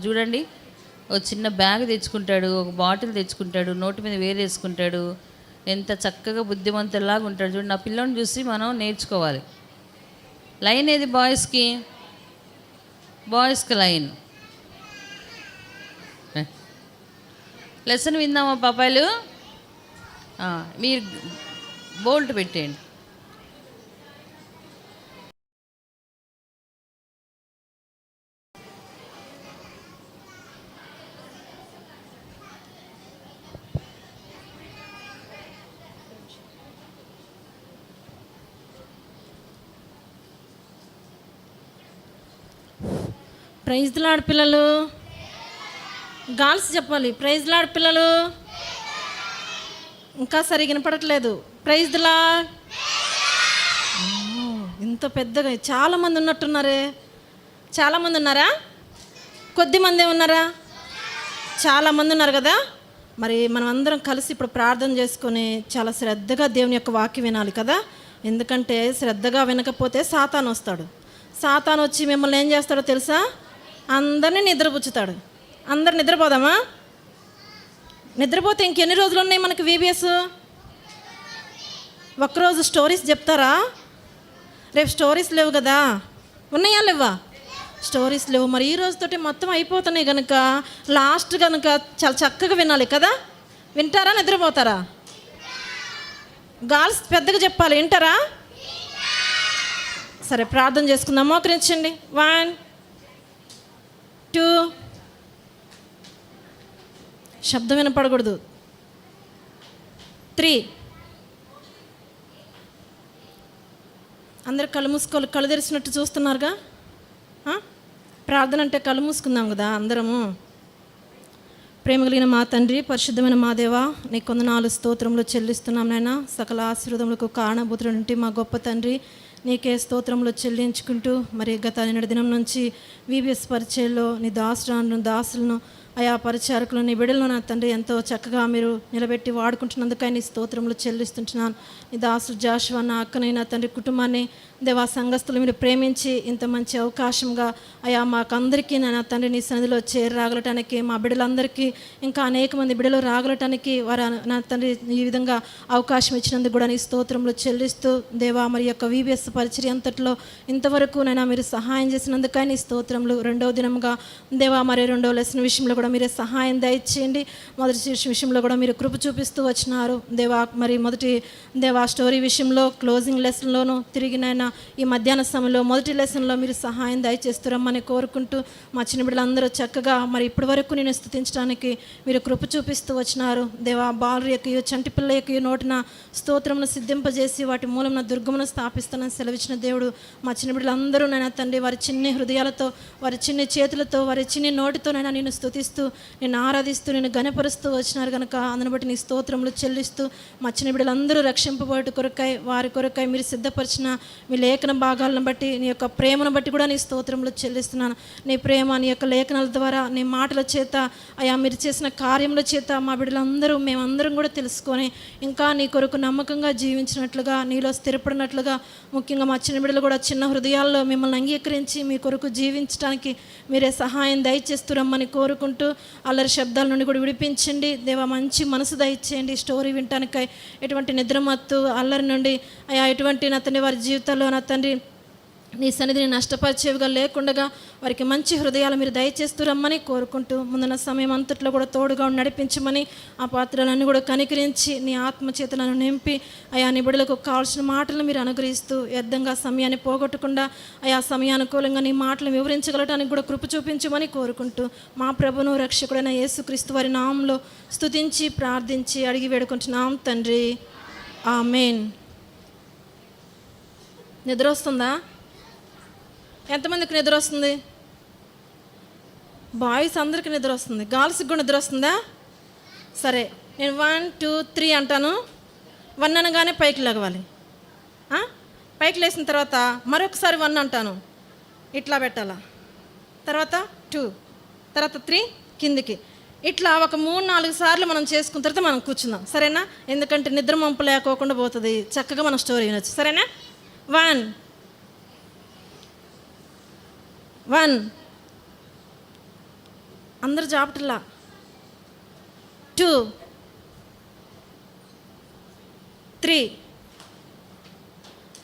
చూడండి, ఒక చిన్న బ్యాగ్ తెచ్చుకుంటాడు, ఒక బాటిల్ తెచ్చుకుంటాడు, నోటి మీద వేరేసుకుంటాడు. ఎంత చక్కగా బుద్ధిమంతులాగా ఉంటాడు చూడండి. నా పిల్లని చూసి మనం నేర్చుకోవాలి. లైన్ ఏది బాయ్స్కి లైన్. లెసన్ విందామా పాపాయలు? మీరు బోల్ట్ పెట్టేయండి. ప్రైజ్ ది లార్డ్ పిల్లలు, గాల్స్ చెప్పాలి. ప్రైజ్ ది లార్డ్ పిల్లలు. ఇంకా సరిగా వినపడట్లేదు. Praise the lord. ఇంత పెద్దగా చాలామంది ఉన్నట్టున్నారే. చాలామంది ఉన్నారా? కొద్దిమంది ఉన్నారా? చాలామంది ఉన్నారు కదా. మరి మనం అందరం కలిసి ఇప్పుడు ప్రార్థన చేసుకొని చాలా శ్రద్ధగా దేవుని యొక్క వాక్యం వినాలి కదా. ఎందుకంటే శ్రద్ధగా వినకపోతే సాతాను వస్తాడు. సాతాను వచ్చి మిమ్మల్ని ఏం చేస్తాడో తెలుసా? అందరినీ నిద్రపుచ్చుతాడు. అందరు నిద్రపోదామా? నిద్రపోతే ఇంకెన్ని రోజులు ఉన్నాయి మనకి VBS? ఒక్కరోజు స్టోరీస్ చెప్తారా? రేపు స్టోరీస్ లేవు కదా. ఉన్నాయా లేవా? స్టోరీస్ లేవు. మరి ఈ రోజుతోటి మొత్తం అయిపోతున్నాయి కనుక లాస్ట్ కనుక చాలా చక్కగా వినాలి కదా. వింటారా? నిద్రపోతారా? గాల్స్ పెద్దగా చెప్పాలి. వింటారా? సరే, ప్రార్థన చేసుకుందాం. మోకరించండి. 1 2. శబ్దం వినపడకూడదు. 3. అందరు కళ్ళు మూసుకోవాలి. కళ్ళు తెరిచినట్టు చూస్తున్నారుగా. ప్రార్థన అంటే కళ్ళు మూసుకుందాం కదా అందరము. ప్రేమ కలిగిన మా తండ్రి, పరిశుద్ధమైన మా దేవా, నీ కొందనాలు స్తోత్రములు చెల్లిస్తున్నాం నాయన. సకల ఆశీర్వాదములకు కారణభూతుడు మా గొప్ప తండ్రి, నీకే స్తోత్రములు చెల్లించుకుంటూ మరి గత నిన్నటి దినం నుంచి VBS పరిచయలో నీ దాసులను ఆయా పరిచారకులు నీ బిడ్డలను నా తండ్రి ఎంతో చక్కగా మీరు నిలబెట్టి వాడుకుంటున్నందుకై నీ స్తోత్రములు చెల్లిస్తుంటున్నాను. నీ దాసుడు జాషువా నా అక్కనైనా తండ్రి కుటుంబాన్ని దేవా సంఘస్థులు మీరు ప్రేమించి ఇంత మంచి అవకాశంగా అయా మాకందరికీ నా తండ్రి నీ సన్నిధిలో రాగలటానికి, మా బిడ్డలందరికీ ఇంకా అనేక మంది బిడ్డలు రాగలటానికి వారు నా తండ్రి ఈ విధంగా అవకాశం ఇచ్చినందుకు కూడా నీ స్తోత్రములు చెల్లిస్తూ దేవా మరి యొక్క VBS పరిచర్య అంతట్లో ఇంతవరకు నైనా మీరు సహాయం చేసినందుకై నీ స్తోత్రములు. రెండవ దినంగా దేవా మరి రెండవ లెసన్ విషయంలో కూడా మీరే సహాయం దయచేయండి. మొదటి విషయంలో కూడా మీరు కృప చూపిస్తూ వచ్చినారు దేవా. మరి మొదటి దేవా స్టోరీ విషయంలో క్లోజింగ్ లెసన్లోనూ తిరిగినైనా ఈ మధ్యాహ్న సమయంలో మొదటి లెసన్లో మీరు సహాయం దయచేస్తురమ్మని కోరుకుంటూ మా చిన్న బిడ్డలందరూ చక్కగా మరి ఇప్పటి వరకు నేను స్తుతించడానికి మీరు కృప చూపిస్తూ వచ్చినారు దేవా. బాలు యొక్క చంటి పిల్ల యొక్క నోటిన స్తోత్రమును సిద్ధింపజేసి వాటి మూలమున దుర్గమును స్థాపిస్తానని సెలవిచ్చిన దేవుడు మా చిన్న బిడ్డలందరూ నైనా తండ్రి వారి చిన్ని హృదయాలతో, వారి చిన్ని చేతులతో, వారి చిన్ని నోటితోనైనా నేను స్తుతిస్తూ, నేను ఆరాధిస్తూ, నేను గణపరుస్తూ వచ్చినారు కనుక అందుని బట్టి నీ స్తోత్రములు చెల్లిస్తూ మా చిన్న బిడ్డలందరూ రక్షింపబోటు కొరకై వారి కొరకై మీరు సిద్ధపరిచిన మీ లేఖన భాగాలను బట్టి, నీ యొక్క ప్రేమను బట్టి కూడా నీ స్తోత్రములు చెల్లిస్తున్నాను. నీ ప్రేమ, నీ యొక్క లేఖనాల ద్వారా, నీ మాటల చేత, అయా మీరు చేసిన కార్యముల చేత మా బిడ్డలందరూ మేమందరం కూడా తెలుసుకొని ఇంకా నీ కొరకు నమ్మకంగా జీవించినట్లుగా, నీలో స్థిరపడినట్లుగా, ముఖ్యంగా మా చిన్న బిడ్డలు కూడా చిన్న హృదయాల్లో మిమ్మల్ని అంగీకరించి మీ కొరకు జీవించడానికి మీరే సహాయం దయచేస్తురమ్మని కోరుకుంటూ అల్లరి శబ్దాల నుండి కూడా విడిపించండి దేవా. మంచి మనసు దయచేయండి స్టోరీ వినటానికై. ఎటువంటి నిద్రమత్తు అల్లరి నుండి అయా ఎటువంటి నా తండ్రి వారి జీవితాల్లో నా తండ్రి నీ సన్నిధిని నష్టపరిచేవిగా లేకుండా వారికి మంచి హృదయాలు మీరు దయచేస్తురమ్మని కోరుకుంటూ ముందున్న సమయం అంతట్లో కూడా తోడుగా నడిపించమని, ఆ పాత్రలన్నీ కూడా కనికరించి నీ ఆత్మచేతనను నింపి అయా నీ బిడ్డలకు కావాల్సిన మాటలను మీరు అనుగ్రహిస్తూ వ్యర్థంగా సమయాన్ని పోగొట్టకుండా అయా సమయానుకూలంగా నీ మాటలు వివరించగలటానికి కూడా కృప చూపించమని కోరుకుంటూ మా ప్రభును రక్షకుడైన యేసుక్రీస్తు వారి నామంలో స్తుతించి ప్రార్థించి అడిగి వేడుకుంటున్నాం తండ్రి. ఆమేన్. నిద్ర వస్తుందా? ఎంతమందికి నిద్ర వస్తుంది? బాయ్స్ అందరికీ నిద్ర వస్తుంది. గర్ల్స్కి కూడా నిద్ర వస్తుందా? సరే, నేను 1 2 3 అంటాను. 1 అనగానే పైకి లేవాలి. పైకి లేచిన తర్వాత మరొకసారి 1 అంటాను, ఇట్లా పెట్టాలా. తర్వాత 2, తర్వాత 3 కిందికి. ఇట్లా ఒక 3-4 సార్లు మనం చేసుకున్న తర్వాత మనం కూర్చుందాం, సరేనా? ఎందుకంటే నిద్ర మంపు లేకోకుండా పోతుంది, చక్కగా మనం స్టోరీ వినొచ్చు, సరేనా? 1 1 అందరు జాబట్లా 2 3.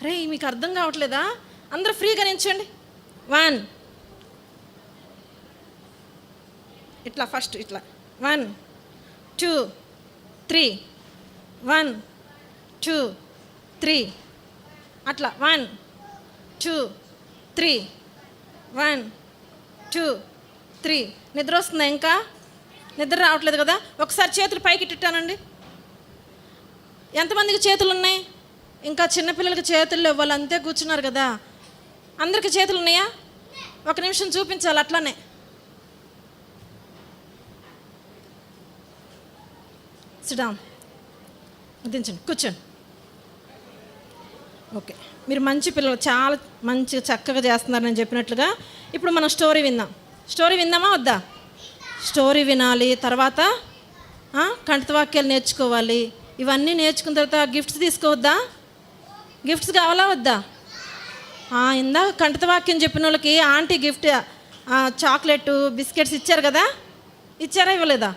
అరే మీకు అర్థం కావట్లేదా? అందరూ ఫ్రీగా నించోండి. 1 ఇట్లా ఫస్ట్ ఇట్లా 1 2 3 1 2 3 అట్లా 1 2 3 1 2 3. నిద్ర వస్తుందా? ఇంకా నిద్ర రావట్లేదు కదా? ఒకసారి చేతులు పైకి ఇట్టానండి. ఎంతమందికి చేతులు ఉన్నాయి? ఇంకా చిన్నపిల్లలకి చేతులు వాళ్ళు అంతే కూర్చున్నారు కదా. అందరికి చేతులు ఉన్నాయా? ఒక నిమిషం చూపించాలి. అట్లానే సిడాం దించండి, కూర్చోండి. ఓకే, మీరు మంచి పిల్లలు, చాలా మంచిగా చక్కగా చేస్తున్నారు నేను చెప్పినట్లుగా. ఇప్పుడు మనం స్టోరీ విందాం. స్టోరీ విందామా వద్దా? స్టోరీ వినాలి, తర్వాత కంఠవాక్యాలు నేర్చుకోవాలి. ఇవన్నీ నేర్చుకున్న తర్వాత గిఫ్ట్స్ తీసుకోవద్దా? గిఫ్ట్స్ కావాలా వద్దా? ఇందా కంఠవాక్యం చెప్పిన వాళ్ళకి ఆంటీ గిఫ్ట్ చాక్లెట్ బిస్కెట్స్ ఇచ్చారు కదా, ఇచ్చారా ఇవ్వలేదా?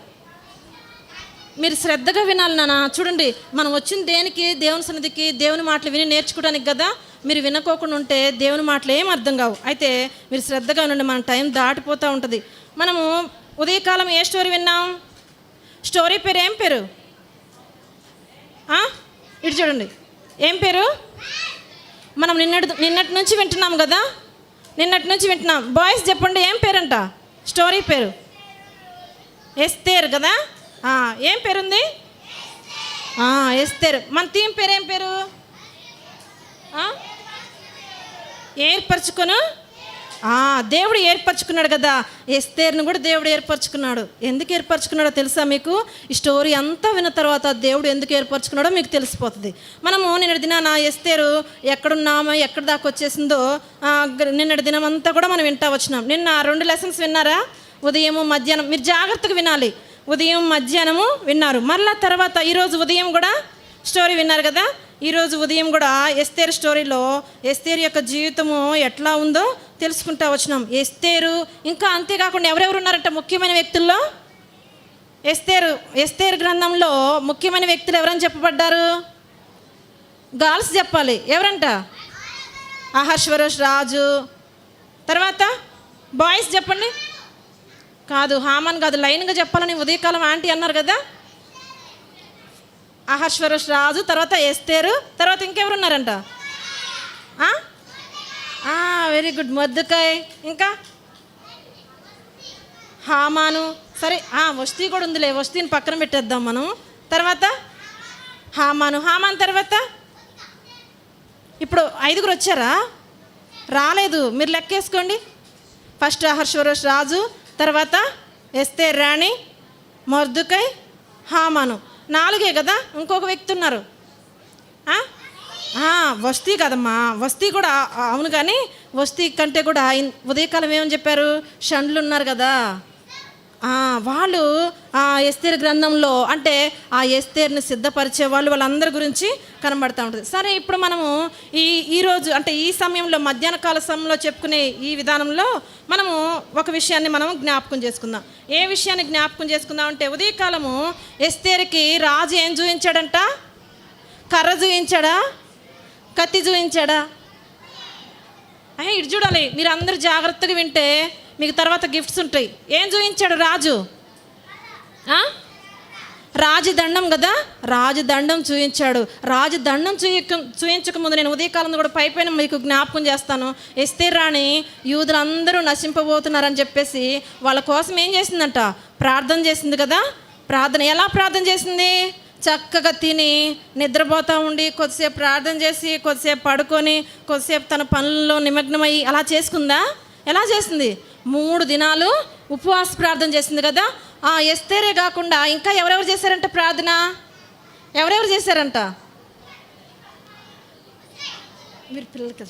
మీరు శ్రద్ధగా వినాలి నాన్న. చూడండి, మనం వచ్చిన దేనికి? దేవుని సన్నిధికి దేవుని మాటలు విని నేర్చుకోవడానికి కదా. మీరు వినుకోకుండా ఉంటే దేవుని మాటలు ఏం అర్థం కావు. అయితే మీరు శ్రద్ధగా ఉండండి, మన టైం దాటిపోతూ ఉంటుంది. మనము ఉదయకాలం ఏ స్టోరీ విన్నాం? స్టోరీ పేరు ఏం పేరు? ఇటు చూడండి, ఏం పేరు? మనం నిన్నటి నుంచి వింటున్నాం కదా, నిన్నటి నుంచి వింటున్నాం. బాయ్స్ చెప్పండి, ఏం పేరంట? స్టోరీ పేరు ఎస్తేర్ కదా. ఏం పేరుంది? ఎస్తేర్. మన థీమ్ పేరు ఏం పేరు? ఏర్పరచుకొను. దేవుడు ఏర్పరచుకున్నాడు కదా, ఎస్తేర్ను కూడా దేవుడు ఏర్పరచుకున్నాడు. ఎందుకు ఏర్పరచుకున్నాడో తెలుసా మీకు? ఈ స్టోరీ అంతా విన్న తర్వాత దేవుడు ఎందుకు ఏర్పరచుకున్నాడో మీకు తెలిసిపోతుంది. మనము నిన్నటి దినాన ఎస్తేరు ఎక్కడున్నామో ఎక్కడి దాకా వచ్చేసిందో నిన్నటి దినం అంతా కూడా మనం వింటా వచ్చినాం. నిన్న 2 లెసన్స్ విన్నారా? ఉదయము మధ్యాహ్నం. మీరు జాగ్రత్తగా వినాలి. ఉదయం మధ్యాహ్నము విన్నారు, మళ్ళా తర్వాత ఈరోజు ఉదయం కూడా స్టోరీ విన్నారు కదా. ఈరోజు ఉదయం కూడా ఎస్తేరు స్టోరీలో ఎస్తేరు యొక్క జీవితము ఎట్లా ఉందో తెలుసుకుంటా వచ్చినాం. ఎస్తేరు ఇంకా అంతేకాకుండా ఎవరెవరు ఉన్నారంట ముఖ్యమైన వ్యక్తుల్లో? ఎస్తేరు గ్రంథంలో ముఖ్యమైన వ్యక్తులు ఎవరని చెప్పబడ్డారు? గర్ల్స్ చెప్పాలి. ఎవరంట? అహష్వరోష్ రాజు. తర్వాత బాయ్స్ చెప్పండి. కాదు, హామాన్ కాదు, లైన్గా చెప్పాలని ఉదయకాలం ఆంటీ అన్నారు కదా. అహష్వరోష్ రాజు, తర్వాత ఎస్తేరు, తర్వాత ఇంకెవరు ఉన్నారంట? వెరీ గుడ్, మొర్దెకై, ఇంకా హామాను. సరే, వస్తీ కూడా ఉందిలే, వస్తీని పక్కన పెట్టేద్దాం మనం. తర్వాత హామాన్ తర్వాత ఇప్పుడు 5 వచ్చారా? రాలేదు, మీరు లెక్కేసుకోండి. ఫస్ట్ అహష్వరోష్ రాజు, తర్వాత ఎస్తేర్ రాణి, మొర్దెకై, హామాను. 4 కదా. ఇంకొక వ్యక్తి ఉన్నారు. వస్తీ కదమ్మా, వస్తీ కూడా అవును, కానీ వస్తీ కంటే కూడా ఉదయకాలం ఏమని చెప్పారు? షండ్లు ఉన్నారు కదా, వాళ్ళు ఎస్తేరు గ్రంథంలో అంటే ఆ ఎస్తేరుని సిద్ధపరిచే వాళ్ళందరి గురించి కనబడుతూ ఉంటుంది. సరే, ఇప్పుడు మనము ఈరోజు అంటే ఈ సమయంలో మధ్యాహ్న కాల సమయంలో చెప్పుకునే ఈ విధానంలో మనము ఒక విషయాన్ని మనం జ్ఞాపకం చేసుకుందాం. ఏ విషయాన్ని జ్ఞాపకం చేసుకుందాం అంటే, ఉదయకాలము ఎస్తేరుకి రాజు ఏం చూపించాడంట? కర్ర చూపించాడా? కత్తి చూపించాడా? ఇటు చూడాలి, మీరు అందరూ జాగ్రత్తగా వింటే మీకు తర్వాత గిఫ్ట్స్ ఉంటాయి. ఏం చూపించాడు రాజు? రాజదండం కదా, రాజదండం చూపించాడు. రాజదండం చూపించకముందు నేను ఉదయకాలంలో కూడా పైపైన మీకు జ్ఞాపకం చేస్తాను. ఎస్తేరు రాణి యూదులందరూ నశింపబోతున్నారని చెప్పేసి వాళ్ళ కోసం ఏం చేసిందంట? ప్రార్థన చేసింది కదా. ఎలా ప్రార్థన చేసింది? చక్కగా తిని నిద్రపోతూ ఉండి కొద్దిసేపు ప్రార్థన చేసి కొద్దిసేపు పడుకొని కొద్దిసేపు తన పనుల్లో నిమగ్నమయ్యి అలా చేసుకుందా? ఎలా చేసింది? 3 దినాలు ఉపవాస ప్రార్థన చేసింది కదా. ఎస్తేరే కాకుండా ఇంకా ఎవరెవరు చేశారంట ప్రార్థన? ఎవరెవరు చేశారంట? మీరు పిల్లలకి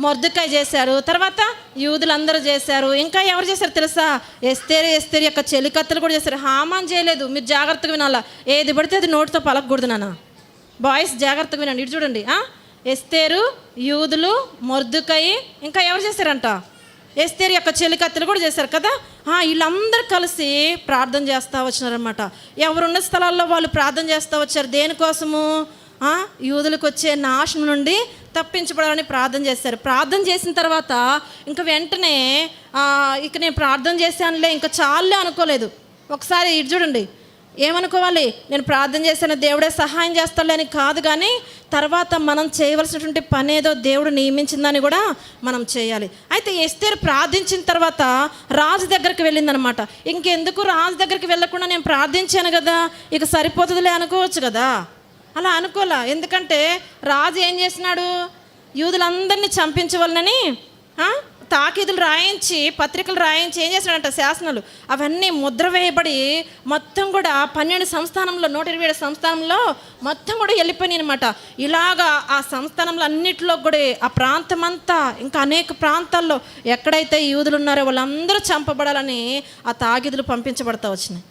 మొర్దెకై చేశారు, తర్వాత యూదులందరూ చేశారు. ఇంకా ఎవరు చేశారు తెలుసా? ఎస్తేరు యొక్క చెలికత్తలు కూడా చేశారు. హామాన్ చేయలేదు. మీరు జాగ్రత్తగా వినాలా, ఏది పడితే అది నోటితో పలకకూడదు నాన్న. బాయ్స్ జాగ్రత్తగా వినండి. ఇటు చూడండి, ఎస్తేరు, యూదులు, మొర్దెకై, ఇంకా ఎవరు చేశారంట? ఎస్తేరు యొక్క చెలికత్తెలు కూడా చేశారు కదా. వీళ్ళందరూ కలిసి ప్రార్థన చేస్తూ వచ్చినారనమాట. ఎవరున్న స్థలాల్లో వాళ్ళు ప్రార్థన చేస్తూ వచ్చారు. దేనికోసము? యూదులకు వచ్చే నాశనం నుండి తప్పించబడాలని ప్రార్థన చేశారు. ప్రార్థన చేసిన తర్వాత ఇంకా వెంటనే ఇక నేను ప్రార్థన చేశానులే ఇంకా చాలులే అనుకోలేదు. ఒకసారి ఇటు చూడండి, ఏమనుకోవాలి? నేను ప్రార్థన చేశాను, దేవుడే సహాయం చేస్తాడులే అని కాదు, కానీ తర్వాత మనం చేయవలసినటువంటి పని ఏదో దేవుడు నియమించిందని కూడా మనం చేయాలి. అయితే ఎస్తేరు ప్రార్థించిన తర్వాత రాజు దగ్గరికి వెళ్ళిందనమాట. ఇంకెందుకు రాజు దగ్గరికి వెళ్ళకుండా నేను ప్రార్థించాను కదా, ఇక సరిపోతుందిలే అనుకోవచ్చు కదా. అలా అనుకోలే. ఎందుకంటే రాజు ఏం చేసినాడు? యూదులందరినీ చంపించవాలని తాకీదులు రాయించి, పత్రికలు రాయించి ఏం చేసినాడంట, శాసనాలు అవన్నీ ముద్ర వేయబడి మొత్తం కూడా 12 సంస్థానంలో 127 సంస్థానంలో మొత్తం కూడా వెళ్ళిపోయినాయి అనమాట. ఇలాగా ఆ సంస్థానంలో అన్నింటిలో కూడా ఆ ప్రాంతం అంతా ఇంకా అనేక ప్రాంతాల్లో ఎక్కడైతే యూదులు ఉన్నారో వాళ్ళందరూ చంపబడాలని ఆ తాకీదులు పంపించబడతా వచ్చినాయి.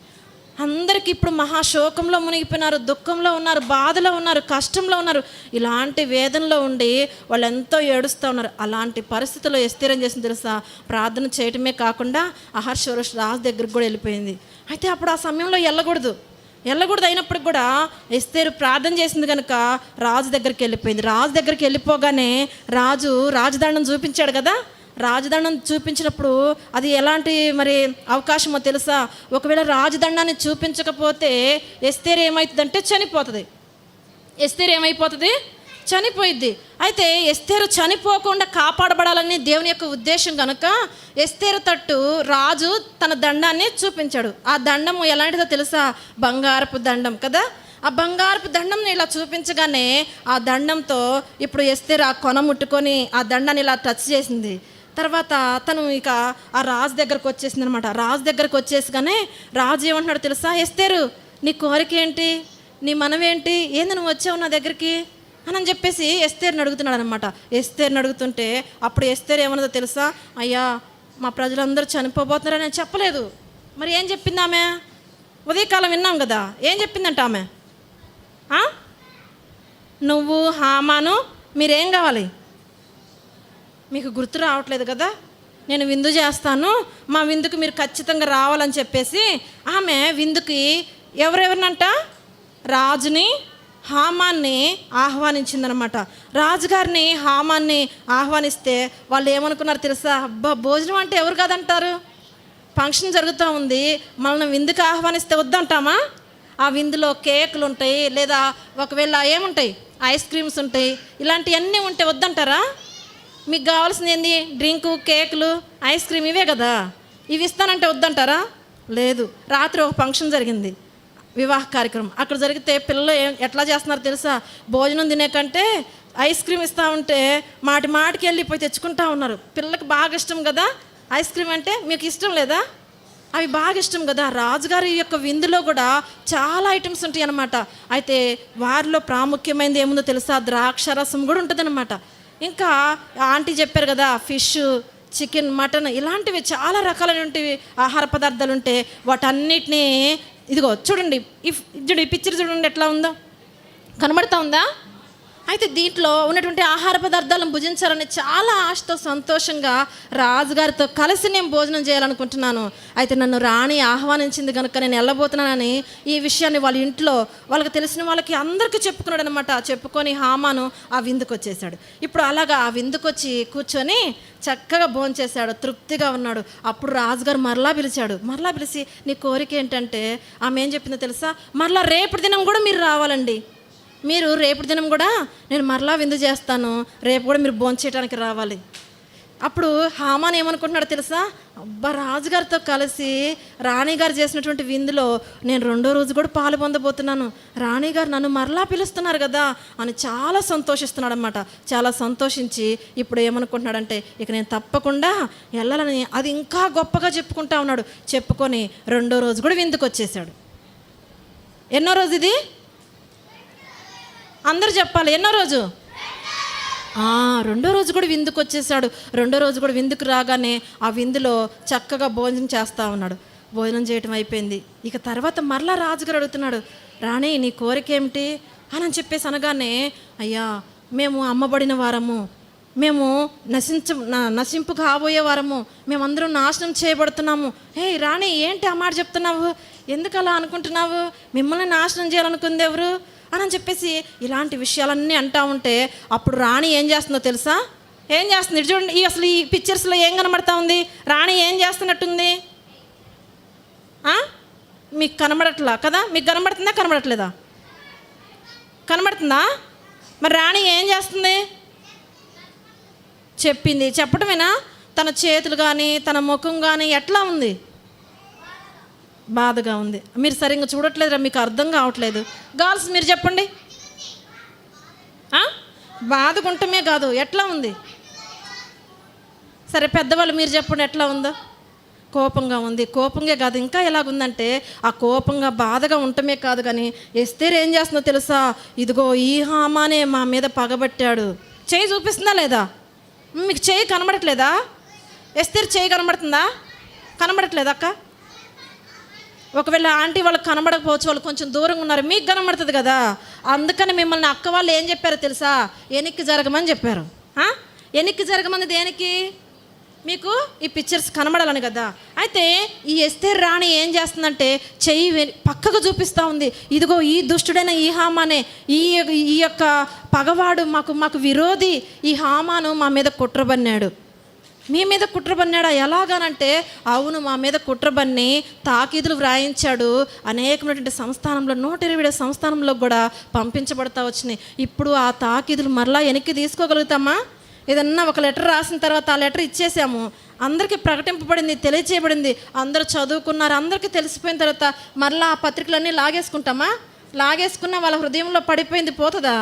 అందరికీ ఇప్పుడు మహాశోకంలో మునిగిపోయినారు, దుఃఖంలో ఉన్నారు, బాధలో ఉన్నారు, కష్టంలో ఉన్నారు. ఇలాంటి వేదనలో ఉండి వాళ్ళు ఎంతో ఏడుస్తూ ఉన్నారు. అలాంటి పరిస్థితుల్లో ఎస్తేరు ఏం చేసింది తెలుసా? ప్రార్థన చేయటమే కాకుండా అహర్షవరోష్ రాజు దగ్గరికి కూడా వెళ్ళిపోయింది. అయితే అప్పుడు ఆ సమయంలో వెళ్ళకూడదు అయినప్పటికి కూడా ఎస్తేరు ప్రార్థన చేసింది కనుక రాజు దగ్గరికి వెళ్ళిపోయింది. రాజు దగ్గరికి వెళ్ళిపోగానే రాజు రాజదండం చూపించాడు కదా. రాజదండం చూపించినప్పుడు అది ఎలాంటి మరి అవకాశమో తెలుసా? ఒకవేళ రాజదండాన్ని చూపించకపోతే ఎస్తేరు ఏమవుతుందంటే చనిపోతుంది. ఎస్తేరు ఏమైపోతుంది? చనిపోయిద్ది. అయితే ఎస్తేరు చనిపోకుండా కాపాడబడాలని దేవుని యొక్క ఉద్దేశం కనుక ఎస్తేరు తట్టు రాజు తన దండాన్ని చూపించాడు. ఆ దండము ఎలాంటిదో తెలుసా? బంగారపు దండం కదా. ఆ బంగారపు దండం ఇలా చూపించగానే ఆ దండంతో ఇప్పుడు ఎస్తేరు ఆ కొన ముట్టుకొని ఆ దండాన్ని ఇలా టచ్ చేసింది. తర్వాత తను ఇక ఆ రాజు దగ్గరకు వచ్చేసింది అనమాట. రాజు దగ్గరకు వచ్చేసిగానే రాజు ఏమంటున్నాడు తెలుసా? ఎస్తేరు, నీ కోరిక ఏంటి? నీ మనవేంటి? ఏంది నువ్వు వచ్చావు నా దగ్గరికి అని చెప్పేసి ఎస్తేరుని అడుగుతున్నాడు అనమాట. ఎస్తేరుని అడుగుతుంటే అప్పుడు ఎస్తేరు ఏమన్నదో తెలుసా? అయ్యా, మా ప్రజలందరూ చనిపోబోతున్నారని నేను చెప్పలేదు. మరి ఏం చెప్పింది ఆమె? ఉదయకాలం విన్నాం కదా. ఏం చెప్పిందంట ఆమె? నువ్వు హామాను మీరేం కావాలి? మీకు గుర్తు రావట్లేదు కదా. నేను విందు చేస్తాను, మా విందుకు మీరు ఖచ్చితంగా రావాలని చెప్పేసి ఆమె విందుకి ఎవరెవరినంట? రాజుని, హామాన్ని ఆహ్వానించిందనమాట. రాజుగారిని, హామాన్ని ఆహ్వానిస్తే వాళ్ళు ఏమనుకున్నారు తెలుసా? అబ్బా, భోజనం అంటే ఎవరు కాదంటారు? ఫంక్షన్ జరుగుతూ ఉంది, మనల్ని విందుకు ఆహ్వానిస్తే వద్దంటామా? ఆ విందులో కేకులు ఉంటాయి, లేదా ఒకవేళ ఏముంటాయి, ఐస్ క్రీమ్స్ ఉంటాయి, ఇలాంటివన్నీ ఉంటే వద్దంటారా? మీకు కావాల్సింది ఏంది? డ్రింకు, కేకులు, ఐస్ క్రీమ్, ఇవే కదా. ఇవి ఇస్తానంటే వద్దంటారా? లేదు. రాత్రి ఒక ఫంక్షన్ జరిగింది, వివాహ కార్యక్రమం. అక్కడ జరిగితే పిల్లలు ఎట్లా చేస్తున్నారు తెలుసా? భోజనం తినే కంటే ఐస్ క్రీమ్ ఇస్తూ ఉంటే మాటికి వెళ్ళిపోయి తెచ్చుకుంటా ఉన్నారు. పిల్లలకు బాగా ఇష్టం కదా ఐస్ క్రీమ్ అంటే. మీకు ఇష్టం లేదా? అవి బాగా ఇష్టం కదా. రాజుగారి యొక్క విందులో కూడా చాలా ఐటమ్స్ ఉంటాయి అన్నమాట. అయితే వారిలో ప్రాముఖ్యమైనది ఏముందో తెలుసా? ద్రాక్షరసం కూడా ఉంటుంది అన్నమాట. ఇంకా ఆంటీ చెప్పారు కదా, ఫిష్, చికెన్, మటన్, ఇలాంటివి చాలా రకాలైనవి ఆహార పదార్థాలు ఉంటే వాటన్నిటినీ ఇదిగో చూడండి, ఈ పిక్చర్ చూడండి ఎట్లా ఉందో, కనబడుతూ ఉందా? అయితే దీంట్లో ఉన్నటువంటి ఆహార పదార్థాలను భుజించాలని చాలా ఆశతో సంతోషంగా రాజుగారితో కలిసి నేను భోజనం చేయాలనుకుంటున్నాను. అయితే నన్ను రాణి ఆహ్వానించింది కనుక నేను వెళ్ళబోతున్నానని ఈ విషయాన్ని వాళ్ళ ఇంట్లో వాళ్ళకి తెలిసిన వాళ్ళకి అందరికీ చెప్పుకున్నాడు అనమాట. చెప్పుకొని హామాను ఆ విందుకు వచ్చేసాడు. ఇప్పుడు అలాగా ఆ విందుకు వచ్చి కూర్చొని చక్కగా భోంచేశాడు, తృప్తిగా ఉన్నాడు. అప్పుడు రాజుగారు మరలా పిలిచి నీ కోరిక ఏంటంటే ఆమె ఏం చెప్పిందో తెలుసా? మరలా రేపటి దినం కూడా మీరు రావాలండి, మీరు రేపటి దినం కూడా నేను మరలా విందు చేస్తాను, రేపు కూడా మీరు భోంచేయడానికి రావాలి. అప్పుడు హామాన్ ఏమనుకుంటున్నాడు తెలుసా? అబ్బా, రాజుగారితో కలిసి రాణిగారు చేసినటువంటి విందులో నేను 2వ రోజు కూడా పాలు పొందబోతున్నాను, రాణిగారు నన్ను మరలా పిలుస్తున్నారు కదా అని చాలా సంతోషిస్తున్నాడు అన్నమాట. చాలా సంతోషించి ఇప్పుడు ఏమనుకుంటున్నాడంటే ఇక నేను తప్పకుండా వెళ్ళాలని అది ఇంకా గొప్పగా చెప్పుకుంటా ఉన్నాడు. చెప్పుకొని 2వ రోజు కూడా విందుకు వచ్చేసాడు. ఎన్నో రోజు ఇది? అందరూ చెప్పాలి, ఎన్నో రోజు? 2వ రోజు కూడా విందుకు వచ్చేసాడు. 2వ రోజు కూడా విందుకు రాగానే ఆ విందులో చక్కగా భోజనం చేస్తూ ఉన్నాడు. భోజనం చేయటం అయిపోయింది. ఇక తర్వాత మరలా రాజుగారు అడుగుతున్నాడు, రాణి నీ కోరిక ఏమిటి అని చెప్పేసి అనగానే, అయ్యా మేము అమ్మబడిన వారము, మేము నశింపు కాబోయే వారము, మేమందరం నాశనం చేయబడుతున్నాము. హే రాణి, ఏంటి ఆ మాట చెప్తున్నావు? ఎందుకు అలా అనుకుంటున్నావు? మిమ్మల్ని నాశనం చేయాలనుకుంది ఎవరు అని చెప్పేసి ఇలాంటి విషయాలన్నీ అంటూ ఉంటే అప్పుడు రాణి ఏం చేస్తుందో తెలుసా? ఏం చేస్తుంది? ఇటు చూడండి, అసలు ఈ పిక్చర్స్లో ఏం కనబడతా ఉంది? రాణి ఏం చేస్తున్నట్టుంది? మీకు కనబడట్లా కదా? మీకు కనబడుతుందా, కనబడట్లేదా? కనబడుతుందా? మరి రాణి ఏం చేస్తుంది? చెప్పింది. చెప్పడమేనా? తన చేతులు కానీ తన ముఖం కానీ ఎట్లా ఉంది? బాధగా ఉంది. మీరు సరిగ్గా చూడట్లేదురా, మీకు అర్థం కావట్లేదు. గర్ల్స్ మీరు చెప్పండి. బాధగుంటమే కాదు, ఎట్లా ఉంది? సరే పెద్దవాళ్ళు మీరు చెప్పండి, ఎట్లా ఉందో? కోపంగా ఉంది. కోపంగా కాదు, ఇంకా ఎలాగుందంటే ఆ కోపంగా బాధగా ఉండటమే కాదు కానీ ఎస్తేర్ ఏం చేస్తుందో తెలుసా? ఇదిగో ఈ హామానే మా మీద పగబట్టాడు. చేయి చూపిస్తుందా లేదా? మీకు చేయి కనబడట్లేదా? ఎస్తేర్ చేయి కనబడుతుందా? కనబడట్లేదా అక్క? ఒకవేళ ఆంటీ వాళ్ళకి కనబడకపోవచ్చు, వాళ్ళు కొంచెం దూరంగా ఉన్నారు, మీకు కనబడుతుంది కదా. అందుకని మిమ్మల్ని అక్క వాళ్ళు ఏం చెప్పారో తెలుసా? వెనక్కి జరగమని చెప్పారు. వెనక్కి జరగమని దేనికి? మీకు ఈ పిక్చర్స్ కనబడాలని కదా. అయితే ఈ ఎస్తేర్ రాణి ఏం చేస్తుందంటే చెయ్యి పక్కకు చూపిస్తూ ఉంది. ఇదిగో ఈ దుష్టుడైన ఈ హామానే, ఈ యొక్క పగవాడు, మాకు విరోధి ఈ హామాను మా మీద కుట్రబన్నాడు. మీ మీద కుట్రబన్నాడా? ఎలాగానంటే అవును, మా మీద కుట్రబన్ని తాకీదులు వ్రాయించాడు. అనేకమైనటువంటి సంస్థానంలో 120 సంస్థానంలో కూడా పంపించబడతా వచ్చినాయి. ఇప్పుడు ఆ తాకీదులు మరలా వెనక్కి తీసుకోగలుగుతామా? ఏదన్నా ఒక లెటర్ రాసిన తర్వాత ఆ లెటర్ ఇచ్చేసాము, అందరికీ ప్రకటింపబడింది, తెలియచేయబడింది, అందరూ చదువుకున్నారు, అందరికీ తెలిసిపోయిన తర్వాత మరలా ఆ పత్రికలన్నీ లాగేసుకుంటామా? లాగేసుకున్న వాళ్ళ హృదయంలో పడిపోయింది, పోతుందా?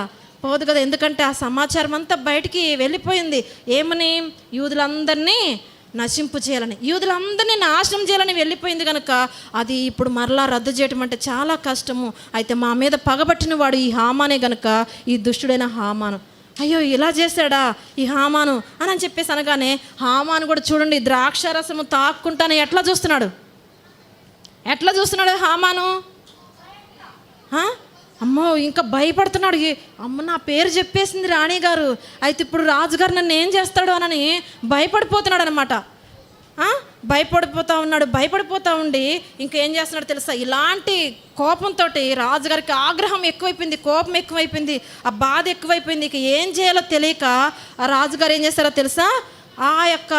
పోదు కదా. ఎందుకంటే ఆ సమాచారం అంతా బయటికి వెళ్ళిపోయింది. ఏమని? యూదులందరినీ నశింపు చేయాలని, యూదులందరినీ నాశనం చేయాలని వెళ్ళిపోయింది కనుక అది ఇప్పుడు మరలా రద్దు చేయటం అంటే చాలా కష్టము. అయితే మా మీద పగబట్టిన వాడు ఈ హామానే గనుక, ఈ దుష్టుడైన హామాను. అయ్యో ఇలా చేశాడా ఈ హామాను అని చెప్పేసి అనగానే హామాను కూడా చూడండి, ద్రాక్షారసము తాక్కుంటానే ఎట్లా చూస్తున్నాడు? ఎట్లా చూస్తున్నాడు హామాను? అమ్మో, ఇంకా భయపడుతున్నాడు. అమ్మ, నా పేరు చెప్పేసింది రాణి గారు, అయితే ఇప్పుడు రాజుగారు నన్ను ఏం చేస్తాడు అని భయపడిపోతున్నాడు అనమాట. భయపడిపోతూ ఉండి ఇంకేం చేస్తున్నాడు తెలుసా? ఇలాంటి కోపంతో రాజుగారికి ఆగ్రహం ఎక్కువైపోయింది, కోపం ఎక్కువైపోయింది, ఆ బాధ ఎక్కువైపోయింది. ఇక ఏం చేయాలో తెలియక ఆ రాజుగారు ఏం చేస్తారో తెలుసా? ఆ యొక్క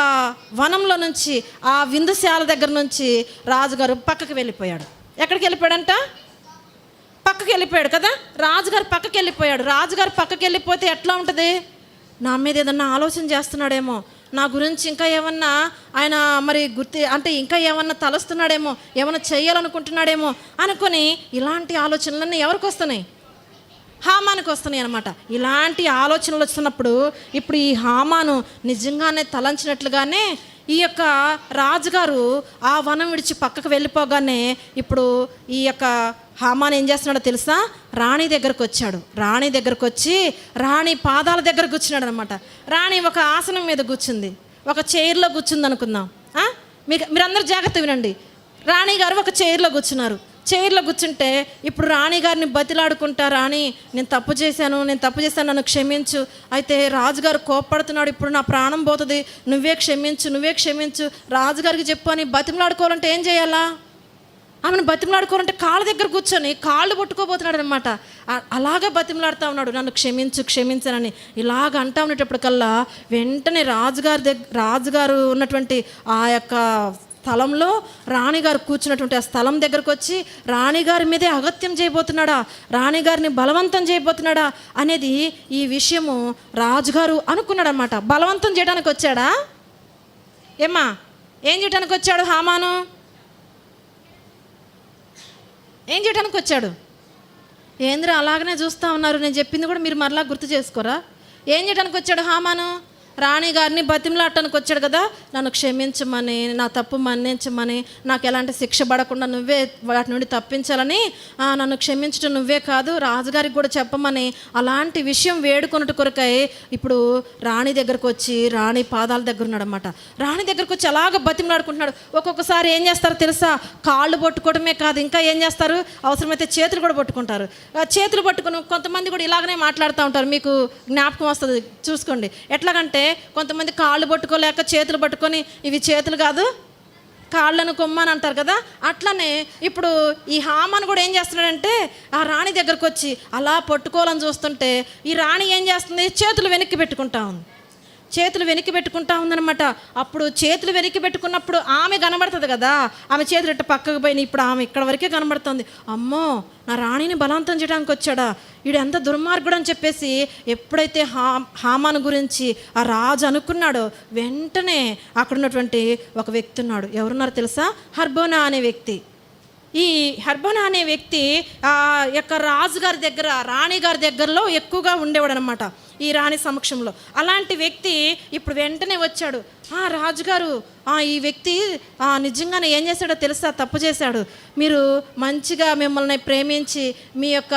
వనంలో నుంచి, ఆ విందుశాల దగ్గర నుంచి రాజుగారు పక్కకి వెళ్ళిపోయాడు. ఎక్కడికి వెళ్ళిపోయాడంట? పక్కకి వెళ్ళిపోయాడు కదా. రాజుగారు పక్కకి వెళ్ళిపోయాడు. రాజుగారు పక్కకి వెళ్ళిపోతే ఎట్లా ఉంటుంది? నా మీద ఏదన్నా ఆలోచన చేస్తున్నాడేమో, నా గురించి ఇంకా ఏమన్నా ఆయన మరి ఇంకా ఏమన్నా తలస్తున్నాడేమో, ఏమన్నా చేయాలనుకుంటున్నాడేమో అనుకొని ఇలాంటి ఆలోచనలన్నీ ఎవరికి వస్తున్నాయి? హామానికి వస్తున్నాయి అనమాట. ఇలాంటి ఆలోచనలు వస్తున్నప్పుడు ఇప్పుడు ఈ హామాను నిజంగానే తలంచినట్లుగానే ఈ యొక్క రాజుగారు ఆ వనం విడిచి పక్కకు వెళ్ళిపోగానే ఇప్పుడు ఈ యొక్క హామాన్ ఏం చేస్తున్నాడో తెలుసా? రాణి దగ్గరకు వచ్చాడు. రాణి దగ్గరకు వచ్చి రాణి పాదాల దగ్గర కూర్చున్నాడు అనమాట. రాణి ఒక ఆసనం మీద కూర్చుంది, ఒక చైర్లో కూర్చుంది అనుకుందాం. మీరందరూ జాగ్రత్త వినండి. రాణి గారు ఒక చైర్లో కూర్చున్నారు. చైర్లో కూర్చుంటే ఇప్పుడు రాణి గారిని బతిలాడుకుంటా, రాణి నేను తప్పు చేశాను, నన్ను క్షమించు. అయితే రాజుగారు కోప్పడుతున్నాడు, ఇప్పుడు నా ప్రాణం పోతుంది, నువ్వే క్షమించు రాజుగారికి చెప్పు అని బతిమలాడుకోవాలంటే ఏం చేయాలా? ఆమెను బతిమలాడుకోవాలంటే కాళ్ళ దగ్గర కూర్చొని కాళ్ళు పట్టుకోబోతున్నాడు అనమాట. అలాగే బతిమలాడుతూ ఉన్నాడు, నన్ను క్షమించనని. ఇలాగ అంటా ఉండేటప్పటికల్లా వెంటనే రాజుగారు ఉన్నటువంటి ఆ యొక్క స్థలంలో రాణిగారు కూర్చున్నటువంటి ఆ స్థలం దగ్గరకు వచ్చి రాణిగారి మీదే అగత్యం చేయబోతున్నాడా, రాణిగారిని బలవంతం చేయబోతున్నాడా అనేది ఈ విషయము రాజుగారు అనుకున్నాడు అనమాట. బలవంతం చేయడానికి వచ్చాడా? ఏమ్మా, ఏం చేయడానికి వచ్చాడు హామాను? ఏం చేయడానికి వచ్చాడు? ఏంద్రా అలాగనే చూస్తూ ఉన్నారు, నేను చెప్పింది కూడా మీరు మరలా గుర్తు చేసుకోరా? ఏం చేయడానికి వచ్చాడు హామాను? రాణి గారిని బతిమలాడటానికి వచ్చాడు కదా, నన్ను క్షమించమని, నా తప్పు మన్నించమని, నాకు ఎలాంటి శిక్ష పడకుండా నువ్వే వాటి నుండి తప్పించాలని, నన్ను క్షమించడం నువ్వే కాదు రాజుగారికి కూడా చెప్పమని అలాంటి విషయం వేడుకొనుట కొరకై ఇప్పుడు రాణి దగ్గరకు వచ్చి రాణి పాదాల దగ్గర ఉన్నాడు అనమాట. రాణి దగ్గరకు వచ్చి అలాగ బతిమలాడుకుంటున్నాడు. ఒక్కొక్కసారి ఏం చేస్తారో తెలుసా? కాళ్ళు పట్టుకోవడమే కాదు, ఇంకా ఏం చేస్తారు? అవసరమైతే చేతులు కూడా పట్టుకుంటారు. చేతులు పట్టుకుని కొంతమంది కూడా ఇలాగనే మాట్లాడుతూ ఉంటారు. మీకు జ్ఞాపకం వస్తుంది, చూసుకోండి. ఎట్లాగంటే కొంతమంది కాళ్ళు పట్టుకోలేక చేతులు పట్టుకొని ఇవి చేతులు కాదు కాళ్ళను కొమ్మని అంటారు కదా, అట్లనే ఇప్పుడు ఈ హామాను కూడా ఏం చేస్తున్నాడంటే ఆ రాణి దగ్గరకు వచ్చి అలా పట్టుకోవాలని చూస్తుంటే ఈ రాణి ఏం చేస్తుంది, చేతులు వెనక్కి పెట్టుకుంటా ఉంది. చేతులు వెనక్కి పెట్టుకుంటా ఉందనమాట. అప్పుడు చేతులు వెనక్కి పెట్టుకున్నప్పుడు ఆమె కనబడుతుంది కదా, ఆమె చేతులు ఇట్ట పక్కకు పోయినాయి. ఇప్పుడు ఆమె ఇక్కడ వరకే కనబడుతుంది. అమ్మో, నా రాణిని బలవంతం చేయడానికి వచ్చాడా, వీడు ఎంత దుర్మార్గుడు అని చెప్పేసి ఎప్పుడైతే హామాను గురించి ఆ రాజు అనుకున్నాడో వెంటనే అక్కడ ఉన్నటువంటి ఒక వ్యక్తి ఉన్నాడు. ఎవరున్నారో తెలుసా? హర్బోనా అనే వ్యక్తి. ఈ హర్బోనా అనే వ్యక్తి ఆ యొక్క రాజుగారి దగ్గర, రాణిగారి దగ్గరలో ఎక్కువగా ఉండేవాడు అనమాట, ఈ రాణి సమక్షంలో. అలాంటి వ్యక్తి ఇప్పుడు వెంటనే వచ్చాడు. రాజుగారు, ఈ వ్యక్తి నిజంగానే ఏం చేశాడో తెలుసా, తప్పు చేశాడు. మీరు మంచిగా మిమ్మల్ని ప్రేమించి మీ యొక్క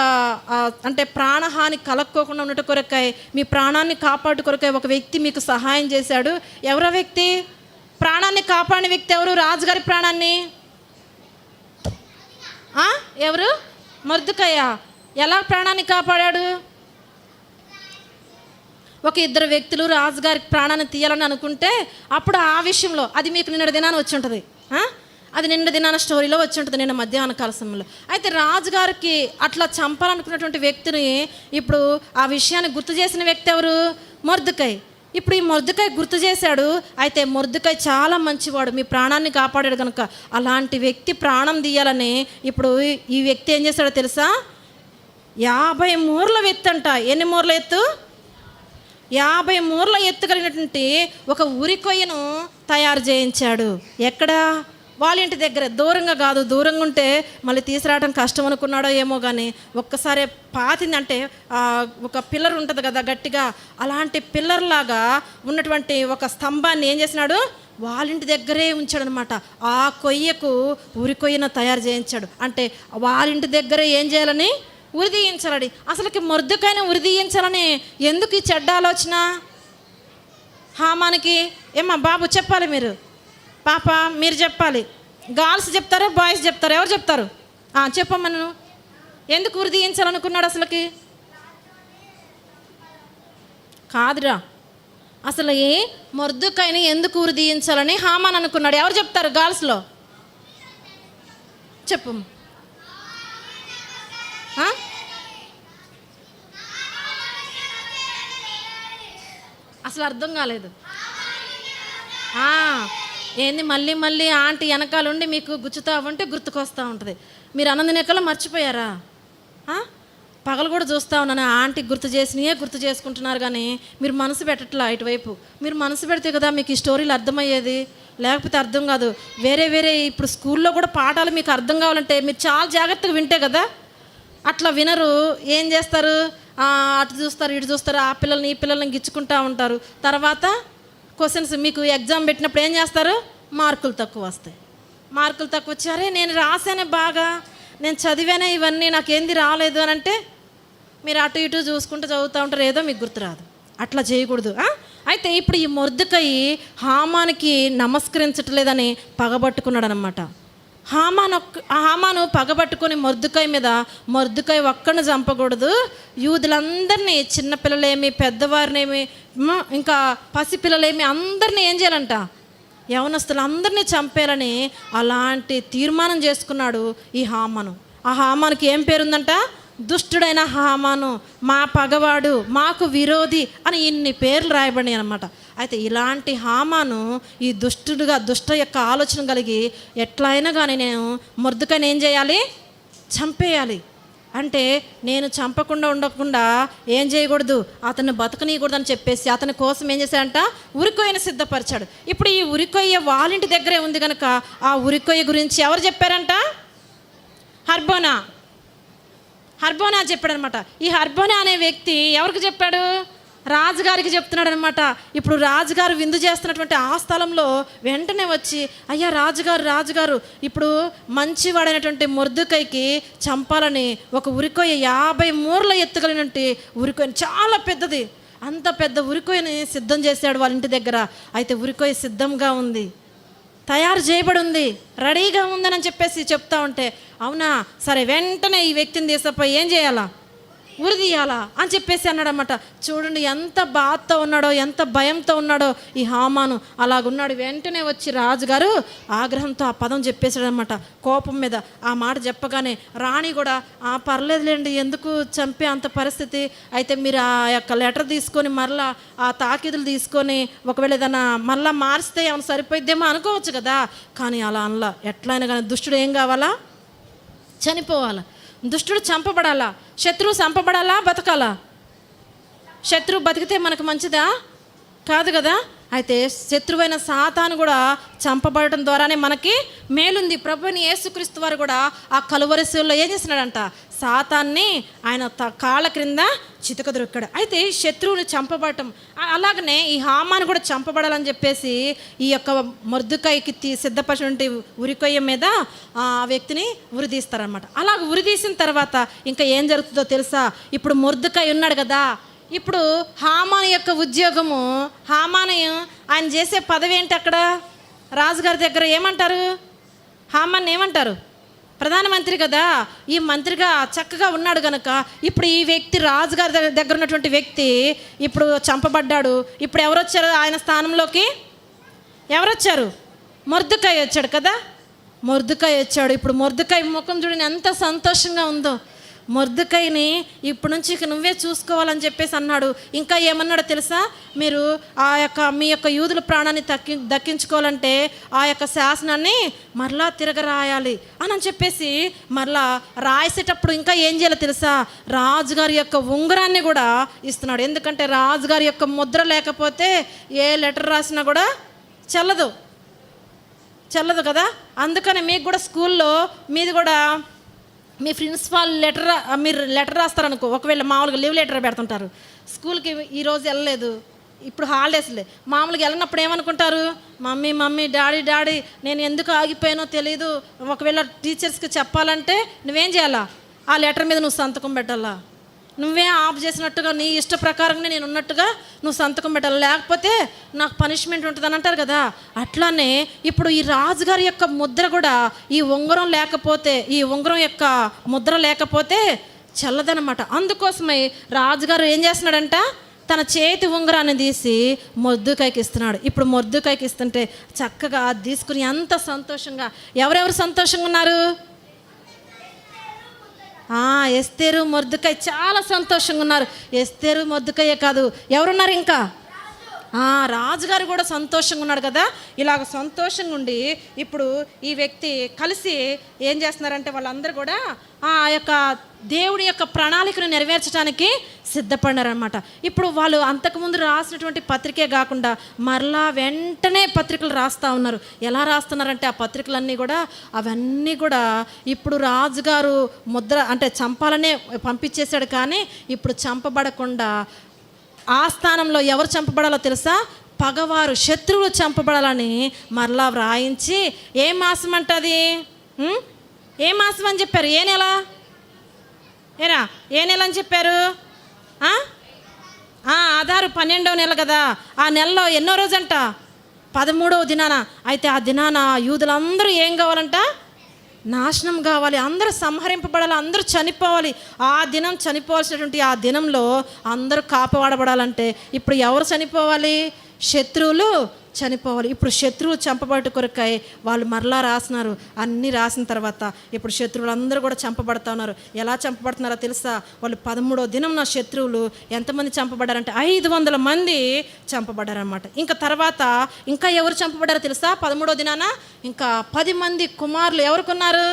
అంటే ప్రాణహాని కలక్కోకుండా ఉండట కొరకై, మీ ప్రాణాన్ని కాపాడు కొరకై ఒక వ్యక్తి మీకు సహాయం చేశాడు. ఎవరో వ్యక్తి? ప్రాణాన్ని కాపాడిన వ్యక్తి ఎవరు? రాజుగారి ప్రాణాన్ని ఎవరు? మొర్దెకై. ఎలా ప్రాణాన్ని కాపాడాడు? ఒక ఇద్దరు వ్యక్తులు రాజుగారి ప్రాణాన్ని తీయాలని అనుకుంటే అప్పుడు ఆ విషయంలో అది మీకు నిన్న దినాన వచ్చి ఉంటుంది. అది నిన్న దినాన స్టోరీలో వచ్చి ఉంటుంది, నిన్న మధ్యాహ్న కాల సమయంలో. అయితే రాజుగారికి అట్లా చంపాలనుకున్నటువంటి వ్యక్తిని ఇప్పుడు ఆ విషయాన్ని గుర్తు చేసిన వ్యక్తి ఎవరు? మొర్దెకై. ఇప్పుడు ఈ మొర్దెకై గుర్తు చేశాడు. అయితే మొర్దెకై చాలా మంచివాడు, మీ ప్రాణాన్ని కాపాడాడు కనుక అలాంటి వ్యక్తి ప్రాణం తీయాలని ఇప్పుడు ఈ వ్యక్తి ఏం చేశాడో తెలుసా? 50 మూరల ఎత్తు అంట. ఎన్ని మూరల ఎత్తు? 50 మూరల ఎత్తు కలిగినటువంటి ఒక ఉరికొయ్యను తయారు చేయించాడు. ఎక్కడ? వాళ్ళ ఇంటి దగ్గర. దూరంగా కాదు, దూరంగా ఉంటే మళ్ళీ తీసుకురావడం కష్టం అనుకున్నాడో ఏమో కానీ ఒక్కసారి పాతిందంటే ఒక పిల్లర్ ఉంటుంది కదా గట్టిగా, అలాంటి పిల్లర్ లాగా ఉన్నటువంటి ఒక స్తంభాన్ని ఏం చేసినాడు, వాళ్ళ ఇంటి దగ్గరే ఉంచాడు అనమాట. ఆ కొయ్యకు ఉరి కొయ్యను తయారు చేయించాడు. అంటే వాళ్ళ ఇంటి దగ్గరే ఏం చేయాలని? ఉరిదీయించాలని. అసలుకి మొర్దెకైని ఉరిదీయించాలని ఎందుకు ఈ చెడ్డ ఆలోచన హామానికి? ఏమ్మా బాబు చెప్పాలి, మీరు పాప మీరు చెప్పాలి. గర్ల్స్ చెప్తారా, బాయ్స్ చెప్తారా? ఎవరు చెప్తారు? చెప్పమ్మా. నువ్వు ఎందుకు ఉరిదీయించాలనుకున్నాడు అసలుకి? కాదురా, అసలు ఈ మొర్దెకైని ఎందుకు ఉరిదీయించాలని హామాన్ అనుకున్నాడు? ఎవరు చెప్తారు గర్ల్స్లో? చెప్పు. అసలు అర్థం కాలేదు. ఏంది మళ్ళీ మళ్ళీ ఆంటీ వెనకాలండి మీకు గుచ్చుతూ ఉంటే గుర్తుకొస్తూ ఉంటుంది. మీరు అన్నందినకల్లా మర్చిపోయారా? పగలు కూడా చూస్తూ ఉన్నాను, ఆంటీ గుర్తు చేసుకుంటున్నారు కానీ మీరు మనసు పెట్టట్లా ఇటువైపు. మీరు మనసు పెడితే కదా మీకు ఈ స్టోరీలు అర్థమయ్యేది, లేకపోతే అర్థం కాదు. వేరే ఇప్పుడు స్కూల్లో కూడా పాఠాలు మీకు అర్థం కావాలంటే మీరు చాలా జాగ్రత్తగా వింటే కదా. అట్లా వినరు, ఏం చేస్తారు, అటు చూస్తారు ఇటు చూస్తారు, ఆ పిల్లల్ని ఈ పిల్లల్ని గిచ్చుకుంటూ ఉంటారు. తర్వాత క్వశ్చన్స్ మీకు ఎగ్జామ్ పెట్టినప్పుడు ఏం చేస్తారు? మార్కులు తక్కువ వస్తాయి. మార్కులు తక్కువ వచ్చారే, నేను రాశానే బాగా, నేను చదివానే ఇవన్నీ, నాకేంది రాలేదు అని అంటే మీరు అటు ఇటు చూసుకుంటూ చదువుతూ ఉంటారు, ఏదో మీకు గుర్తురాదు. అట్లా చేయకూడదు. అయితే ఇప్పుడు ఈ మొర్దెకై హామానికి నమస్కరించట్లేదని పగబట్టుకున్నాడు అనమాట. హామాను పగబట్టుకొని మొర్దెకై మీద, మొర్దెకై ఒక్కడిని చంపకూడదు, యూదులందరినీ, చిన్నపిల్లలేమి పెద్దవారినేమి ఇంకా పసిపిల్లలేమి అందరినీ ఏం చేయాలంట, యవనస్తులు అందరినీ చంపేయాలని అలాంటి తీర్మానం చేసుకున్నాడు ఈ హామాను. ఆ హామానికి ఏం పేరుందంట? దుష్టుడైన హామాను, మా పగవాడు, మాకు విరోధి అని ఇన్ని పేర్లు రాయబడినాయి అనమాట. అయితే ఇలాంటి హామాను ఈ దుష్ట యొక్క ఆలోచన కలిగి ఎట్లయినా కానీ నేను మొర్దెకైని ఏం చేయాలి? చంపేయాలి. అంటే నేను చంపకుండా ఉండకుండా ఏం చేయకూడదు, అతన్ని బతకనీయకూడదు అని చెప్పేసి అతని కోసం ఏం చేశాడంట? ఉరికొయ్యను సిద్ధపరిచాడు. ఇప్పుడు ఈ ఉరికొయ్య వాళ్ళింటి దగ్గరే ఉంది కనుక ఆ ఉరికొయ్య గురించి ఎవరు చెప్పారంట? హర్బోనా చెప్పాడనమాట. ఈ హర్బోనా అనే వ్యక్తి ఎవరికి చెప్పాడు? రాజుగారికి చెప్తున్నాడు అనమాట. ఇప్పుడు రాజుగారు విందు చేస్తున్నటువంటి ఆ స్థలంలో వెంటనే వచ్చి, అయ్యా రాజుగారు ఇప్పుడు మంచివాడైనటువంటి మొర్దెకైకి చంపాలని ఒక ఉరికొయ్య 50 మూరల ఎత్తుగలిగినట్టు ఉరికొయ్య, చాలా పెద్దది, అంత పెద్ద ఉరికొయ్యని సిద్ధం చేశాడు వాళ్ళ ఇంటి దగ్గర. అయితే ఉరికొయ్య సిద్ధంగా ఉంది, తయారు చేయబడి ఉంది, రెడీగా ఉందని చెప్పేసి చెప్తా ఉంటే, అవునా సరే వెంటనే ఈ వ్యక్తిని తీసుకుపోయి ఏం చేయాలా? ఉరి తీయాలా అని చెప్పేసి అన్నాడనమాట. చూడండి ఎంత బాధతో ఉన్నాడో, ఎంత భయంతో ఉన్నాడో ఈ హామాను. అలాగున్నాడు. వెంటనే వచ్చి రాజుగారు ఆగ్రహంతో ఆ పదం చెప్పేశాడనమాట, కోపం మీద. ఆ మాట చెప్పగానే రాణి కూడా పర్లేదులేండి, ఎందుకు చంపే అంత పరిస్థితి, అయితే మీరు ఆ యొక్క లెటర్ తీసుకొని మరలా ఆ తాకీదులు తీసుకొని ఒకవేళ ఏదైనా మళ్ళీ మారిస్తే ఏమైనా సరిపోయిద్దేమో అనుకోవచ్చు కదా. కానీ అలా అనలా. ఎట్లయినా కానీ దుష్టుడు ఏం కావాలా? చనిపోవాలా. దుష్టుడు చంపబడాలా? శత్రువు చంపబడాలా? బతకాలా? శత్రువు బతికితే మనకు మంచిదా? కాదు కదా. అయితే శత్రువైన సాతాను కూడా చంపబడటం ద్వారానే మనకి మేలుంది. ప్రభువైన యేసుక్రీస్తు వారు కూడా ఆ కలువరి శిలువలో ఏం చేసినాడంట? సాతాన్ని ఆయన కాళ్ళ క్రింద చితకదొరికాడు. అయితే శత్రువుని చంపబడటం, అలాగనే ఈ హామాను కూడా చంపబడాలని చెప్పేసి ఈ యొక్క మొర్దెకైకి సిద్ధపరిచినటువంటి ఉరికొయ్య మీద ఆ వ్యక్తిని ఉరిదీస్తారనమాట. అలాగ ఉరిదీసిన తర్వాత ఇంకా ఏం జరుగుతుందో తెలుసా? ఇప్పుడు మొర్దెకై ఉన్నాడు కదా, ఇప్పుడు హామాను యొక్క ఉద్యోగము, హామాను ఆయన చేసే పదవి ఏంటి? అక్కడ రాజుగారి దగ్గర ఏమంటారు? హామాన్ ఏమంటారు? ప్రధానమంత్రి కదా. ఈ మంత్రిగా చక్కగా ఉన్నాడు కనుక ఇప్పుడు ఈ వ్యక్తి రాజుగారి దగ్గర ఉన్నటువంటి వ్యక్తి ఇప్పుడు చంపబడ్డాడు. ఇప్పుడు ఎవరు వచ్చారు ఆయన స్థానంలోకి? ఎవరు వచ్చారు? మొర్దెకై వచ్చాడు కదా. మొర్దెకై వచ్చాడు. ఇప్పుడు మొర్దెకై ముఖం చూడని ఎంత సంతోషంగా ఉందో. మొర్దెకైని ఇప్పటి నుంచి ఇక నువ్వే చూసుకోవాలని చెప్పేసి అన్నాడు. ఇంకా ఏమన్నాడో తెలుసా? మీరు మీ యొక్క యూదుల ప్రాణాన్ని దక్కించుకోవాలంటే ఆ యొక్క శాసనాన్ని మరలా తిరగరాయాలి అని చెప్పేసి మరలా రాసేటప్పుడు ఇంకా ఏం చేయాలో తెలుసా? రాజుగారి యొక్క ఉంగరాన్ని కూడా ఇస్తున్నాడు. ఎందుకంటే రాజుగారి యొక్క ముద్ర లేకపోతే ఏ లెటర్ రాసినా కూడా చెల్లదు కదా. అందుకని మీకు కూడా స్కూల్లో మీది కూడా మీ ప్రిన్సిపాల్ మీరు లెటర్ రాస్తారనుకో, ఒకవేళ మామూలుగా లీవ్ లెటర్ పెడుతుంటారు. స్కూల్కి ఈరోజు వెళ్ళలేదు, ఇప్పుడు హాలిడేస్లే, మామూలుగా వెళ్ళినప్పుడు ఏమనుకుంటారు? మమ్మీ డాడీ నేను ఎందుకు ఆగిపోయానో తెలీదు. ఒకవేళ టీచర్స్కి చెప్పాలంటే నువ్వేం చేయాలా? ఆ లెటర్ మీద నువ్వు సంతకం పెట్టాలా. నువ్వే ఆఫ్ చేసినట్టుగా నీ ఇష్ట ప్రకారంగా నేను ఉన్నట్టుగా నువ్వు సంతకం పెట్టాలి, లేకపోతే నాకు పనిష్మెంట్ ఉంటుందని అంటారు కదా. అట్లానే ఇప్పుడు ఈ రాజుగారి యొక్క ముద్ర కూడా ఈ ఉంగరం లేకపోతే, ఈ ఉంగరం యొక్క ముద్ర లేకపోతే చల్లదనమాట. అందుకోసమే రాజుగారు ఏం చేస్తున్నాడంట? తన చేతి ఉంగరాన్ని తీసి మొర్దెకైకి ఇస్తున్నాడు. ఇప్పుడు మొర్దెకైకి ఇస్తుంటే చక్కగా అది తీసుకుని ఎంత సంతోషంగా, ఎవరెవరు సంతోషంగా ఉన్నారు? ఎస్తేరు మొర్దెకై చాలా సంతోషంగా ఉన్నారు. ఎస్తేరు మొర్దెకైయే కాదు, ఎవరున్నారు ఇంకా? రాజుగారు కూడా సంతోషంగా ఉన్నాడు కదా. ఇలాగ సంతోషంగా ఉండి ఇప్పుడు ఈ వ్యక్తి కలిసి ఏం చేస్తున్నారంటే వాళ్ళందరూ కూడా ఆ యొక్క దేవుడి యొక్క ప్రణాళికను నెరవేర్చడానికి సిద్ధపడినారనమాట. ఇప్పుడు వాళ్ళు అంతకుముందు రాసినటువంటి పత్రికే కాకుండా మరలా వెంటనే పత్రికలు రాస్తూ ఉన్నారు. ఎలా రాస్తున్నారంటే ఆ పత్రికలన్నీ కూడా అవన్నీ కూడా ఇప్పుడు రాజుగారు ముద్ర అంటే చంపాలనే పంపించేశాడు. కానీ ఇప్పుడు చంపబడకుండా ఆ స్థానంలో ఎవరు చంపబడాలో తెలుసా? పగవారు, శత్రువులు చంపబడాలని మరలా వ్రాయించి ఏ మాసం అంటది? ఏ మాసం అని చెప్పారు? ఏ నెల? ఏ నెల అని చెప్పారు? ఆధారు 12వ నెల కదా. ఆ నెలలో ఎన్నో రోజంట? 13వ దినాన. అయితే ఆ దినాన యూదులందరూ ఏం కావాలంట? నాశనం కావాలి, అందరూ సంహరింపబడాలి, అందరూ చనిపోవాలి. ఆ దినం చనిపోవాల్సినటువంటి ఆ దినంలో అందరూ కాపాడబడాలంటే ఇప్పుడు ఎవరు చనిపోవాలి? శత్రువులు చనిపోవాలి. ఇప్పుడు శత్రువులు చంపబట్టు కొరకై వాళ్ళు మరలా రాసినారు. అన్నీ రాసిన తర్వాత ఇప్పుడు శత్రువులందరూ కూడా చంపబడతా ఉన్నారు. ఎలా చంపబడుతున్నారో తెలుసా? వాళ్ళు 13వ దినం నా శత్రువులు ఎంతమంది చంపబడ్డారంటే 500 మంది చంపబడ్డారనమాట. ఇంకా తర్వాత ఇంకా ఎవరు చంపబడ్డారో తెలుసా? 13వ దినాన ఇంకా 10 మంది కుమారులు. ఎవరుకున్నారు?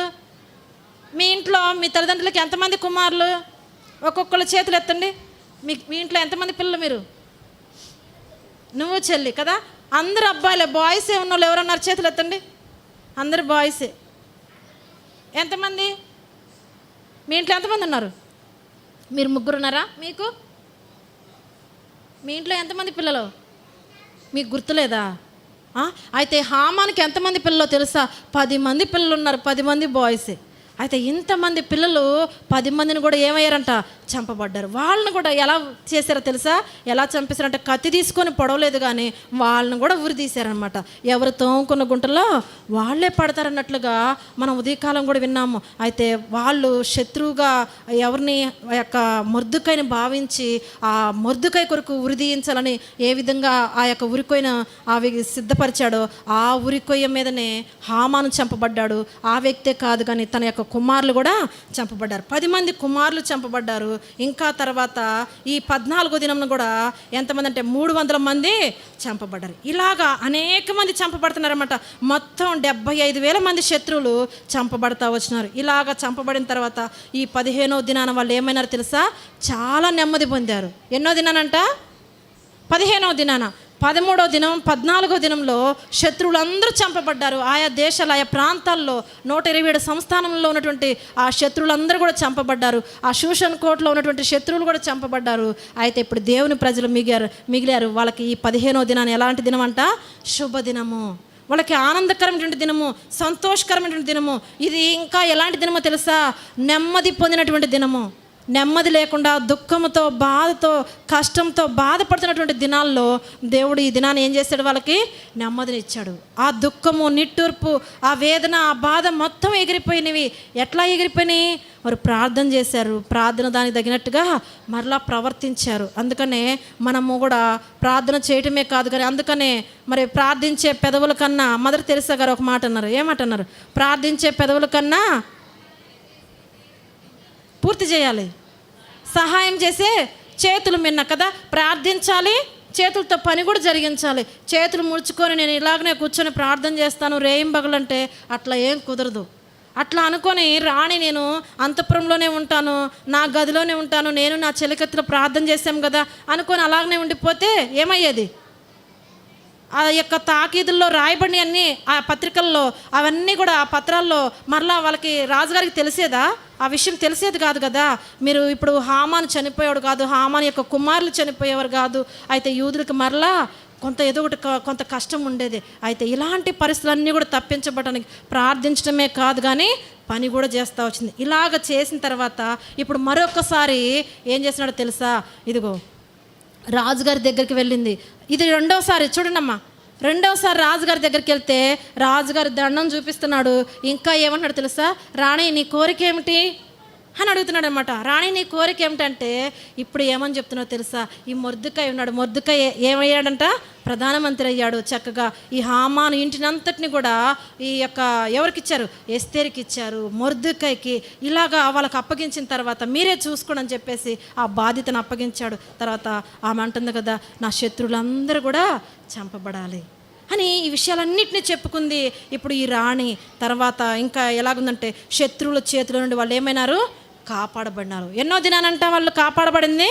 మీ ఇంట్లో మీ తల్లిదండ్రులకి ఎంతమంది కుమారులు? ఒక్కొక్కళ్ళ చేతులు ఎత్తండి. మీ ఇంట్లో ఎంతమంది పిల్లలు? మీరు, నువ్వు, చెల్లి కదా, అందరు అబ్బాయిలే. బాయ్సే ఉన్నోళ్ళు ఎవరన్నారు? చేతులు ఎత్తండి. అందరు బాయ్సే. ఎంతమంది? మీ ఇంట్లో ఎంతమంది ఉన్నారు? మీరు 3 ఉన్నారా? మీ ఇంట్లో ఎంతమంది పిల్లలు? మీకు గుర్తులేదా? అయితే హామానికి ఎంతమంది పిల్లలు తెలుసా? 10 మంది పిల్లలు ఉన్నారు. 10 మంది బాయ్సే. అయితే ఇంతమంది పిల్లలు 10 మందిని కూడా ఏమయ్యారంట, చంపబడ్డారు. వాళ్ళని కూడా ఎలా చేశారో తెలుసా? ఎలా చంపేశారంటే కత్తి తీసుకొని పొడవలేదు, కానీ వాళ్ళని కూడా ఉరి తీశారనమాట. ఎవరు తోముకున్న గుంటలో వాళ్ళే పడతారన్నట్లుగా మనం ఉదయకాలం కూడా విన్నాము. అయితే వాళ్ళు శత్రువుగా ఎవరిని యొక్క మొర్దుకైని భావించి ఆ మొర్దుకై కొరకు ఉరి తీయించాలని ఏ విధంగా ఆ యొక్క ఉరికొయ్యన సిద్ధపరిచాడో ఆ ఉరికొయ్య మీదనే హామాను చంపబడ్డాడు. ఆ వ్యక్తే కాదు కానీ తన యొక్క కుమారులు కూడా చంపబడ్డారు. 10 మంది కుమారులు చంపబడ్డారు. ఇంకా తర్వాత ఈ 14వ దినం కూడా ఎంతమంది అంటే 300 మంది చంపబడ్డారు. ఇలాగా అనేక మంది చంపబడుతున్నారన్నమాట. మొత్తం 75,000 మంది శత్రువులు చంపబడతా వచ్చినారు. ఇలాగ చంపబడిన తర్వాత ఈ 15వ దినాన వాళ్ళు ఏమైనారు తెలుసా? చాలా నెమ్మది పొందారు. ఎన్నో దినానంట? 15వ దినాన. 13వ దినం 14వ దినంలో శత్రువులందరూ చంపబడ్డారు. ఆయా దేశాలు ఆయా ప్రాంతాల్లో 127 సంస్థానంలో ఉన్నటువంటి ఆ శత్రువులందరూ కూడా చంపబడ్డారు. ఆ షూషన్ కోటలో ఉన్నటువంటి శత్రువులు కూడా చంపబడ్డారు. అయితే ఇప్పుడు దేవుని ప్రజలు మిగిలారు. వాళ్ళకి ఈ 15వ దినాన్ని ఎలాంటి దినం అంట? శుభదినము. వాళ్ళకి ఆనందకరమైనటువంటి దినము, సంతోషకరమైనటువంటి దినము. ఇది ఇంకా ఎలాంటి దినమో తెలుసా? నెమ్మది పొందినటువంటి దినము. నెమ్మది లేకుండా దుఃఖంతో, బాధతో, కష్టంతో బాధపడుతున్నటువంటి దినాల్లో దేవుడు ఈ దినాన్ని ఏం చేశాడు? వాళ్ళకి నెమ్మదిని ఇచ్చాడు. ఆ దుఃఖము, నిట్టూర్పు, ఆ వేదన, ఆ బాధ మొత్తం ఎగిరిపోయినవి. ఎట్లా ఎగిరిపోయినాయి? వారు ప్రార్థన చేశారు. ప్రార్థన దానికి తగినట్టుగా మరలా ప్రవర్తించారు. అందుకనే మనము కూడా ప్రార్థన చేయటమే కాదు కానీ అందుకనే మరి ప్రార్థించే పెదవుల కన్నా మదర్ తెరెసా గారు ఒక మాట అన్నారు. ఏమాట అన్నారు? ప్రార్థించే పెదవుల కన్నా పూర్తి చేయాలి, సహాయం చేసే చేతులు మిన్న కదా. ప్రార్థించాలి, చేతులతో పని కూడా జరిగించాలి. చేతులు ముడుచుకొని నేను ఇలాగనే కూర్చొని ప్రార్థన చేస్తాను రేయింబగలంటే అట్లా ఏం కుదరదు. అట్లా అనుకొని రాణి నేను అంతఃపురంలోనే ఉంటాను, నా గదిలోనే ఉంటాను, నేను నా చెలికత్తులో ప్రార్థన చేశాం కదా అనుకొని అలాగనే ఉండిపోతే ఏమయ్యేది? ఆ యొక్క తాకీదుల్లో రాయబడి అన్నీ ఆ పత్రికల్లో అవన్నీ కూడా ఆ పత్రాల్లో మరలా వాళ్ళకి రాజుగారికి తెలిసేదా? ఆ విషయం తెలిసేది కాదు కదా. మీరు ఇప్పుడు హామాను చనిపోయాడు కాదు, హామాను యొక్క కుమారులు చనిపోయేవారు కాదు. అయితే యూదులకు మరలా ఏదో ఒకటి కొంత కష్టం ఉండేది. అయితే ఇలాంటి పరిస్థితులన్నీ కూడా తప్పించబడడానికి ప్రార్థించడమే కాదు కానీ పని కూడా చేస్తూ వచ్చింది. ఇలాగ చేసిన తర్వాత ఇప్పుడు మరొకసారి ఏం చేసినాడో తెలుసా? ఇదిగో రాజుగారి దగ్గరికి వెళ్ళింది. ఇది రెండోసారి చూడండమ్మా. రెండోసారి రాజుగారి దగ్గరికి వెళ్తే రాజుగారి దండం చూపిస్తున్నాడు. ఇంకా ఏమన్నాడు తెలుసా? రాణి నీ కోరిక ఏమిటి అని అడుగుతున్నాడు అనమాట. రాణి నీ కోరిక ఏమిటంటే ఇప్పుడు ఏమని చెప్తున్నావు తెలుసా? ఈ మొర్దుకై ఉన్నాడు. మొర్దుకై ఏమయ్యాడంట? ప్రధానమంత్రి అయ్యాడు. చక్కగా ఈ హామాను ఇంటినంతటిని కూడా ఈ యొక్క ఎవరికి ఇచ్చారు? ఎస్తేరుకి ఇచ్చారు, మొర్దుకైకి. ఇలాగా వాళ్ళకి అప్పగించిన తర్వాత మీరే చూసుకోండి అని చెప్పేసి ఆ బాధ్యతను అప్పగించాడు. తర్వాత ఆమె అంటుంది కదా, నా శత్రువులందరూ కూడా చంపబడాలి అని ఈ విషయాలన్నింటినీ చెప్పుకుంది. ఇప్పుడు ఈ రాణి తర్వాత ఇంకా ఎలాగుందంటే శత్రువుల చేతిలో నుండి వాళ్ళు ఏమైనారు? కాపాడబడినారు. ఎన్నో దినానంట వాళ్ళు కాపాడబడింది?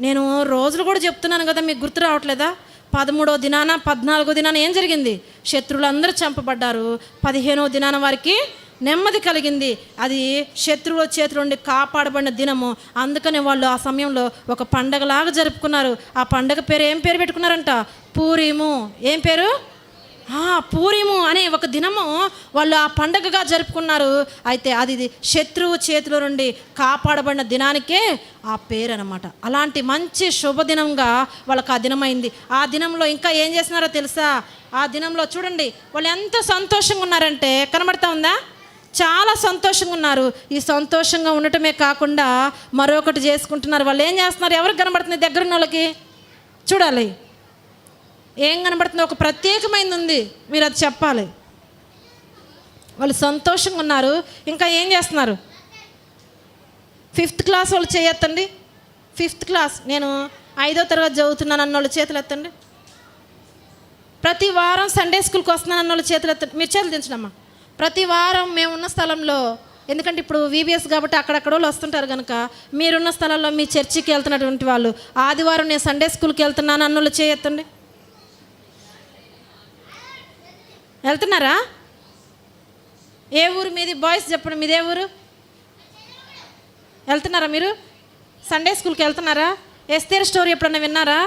నేను రోజులు కూడా చెప్తున్నాను కదా, మీకు గుర్తు రావట్లేదా? 13వ దినాన 14వ దినాన ఏం జరిగింది? శత్రువులందరూ చంపబడ్డారు. 15వ దినాన వారికి నెమ్మది కలిగింది. అది శత్రువుల చేతుల నుండి కాపాడబడిన దినము. అందుకని వాళ్ళు ఆ సమయంలో ఒక పండగలాగా జరుపుకున్నారు. ఆ పండగ పేరు ఏం పేరు పెట్టుకున్నారంట? పూరీము. ఏం పేరు? పూరీము అనే ఒక దినము వాళ్ళు ఆ పండగగా జరుపుకున్నారు. అయితే అది శత్రువు చేతుల నుండి కాపాడబడిన దినానికే ఆ పేరు అనమాట. అలాంటి మంచి శుభదినంగా వాళ్ళకి ఆ దినమైంది. ఆ దినంలో ఇంకా ఏం చేస్తున్నారో తెలుసా? ఆ దినంలో చూడండి వాళ్ళు ఎంత సంతోషంగా ఉన్నారంటే, కనబడతా ఉందా? చాలా సంతోషంగా ఉన్నారు. ఈ సంతోషంగా ఉండటమే కాకుండా మరొకటి చేసుకుంటున్నారు. వాళ్ళు ఏం చేస్తున్నారు? ఎవరికి కనబడుతుంది? దగ్గరున్న వాళ్ళకి చూడాలి. ఏం కనబడుతుంది? ఒక ప్రత్యేకమైనది ఉంది, మీరు అది చెప్పాలి. వాళ్ళు సంతోషంగా ఉన్నారు. ఇంకా ఏం చేస్తున్నారు? 5th క్లాస్ వాళ్ళు చేయొద్దండి. 5th క్లాస్, నేను 5వ తరగతి చదువుతున్నాను అన్నోళ్ళు చేతులు ఎత్తండి. ప్రతి వారం సండే స్కూల్కి వస్తున్నాను అన్నోళ్ళు చేతులు ఎత్తండి. మీరు చేతులు దించడమ్మా. ప్రతి వారం మేమున్న స్థలంలో, ఎందుకంటే ఇప్పుడు VBS కాబట్టి అక్కడక్కడ వాళ్ళు వస్తుంటారు కనుక మీరున్న స్థలంలో మీ చర్చికి వెళ్తున్నటువంటి వాళ్ళు ఆదివారం నేను సండే స్కూల్కి వెళ్తున్నాను అన్నోళ్ళు చేయొద్దండి. వెళ్తున్నారా? ఏ ఊరు మీది? బాయ్స్ చెప్పండి, మీదే ఊరు? వెళ్తున్నారా మీరు? సండే స్కూల్కి వెళ్తున్నారా? ఎస్తేర్ స్టోరీ ఎప్పుడన్నా విన్నారా?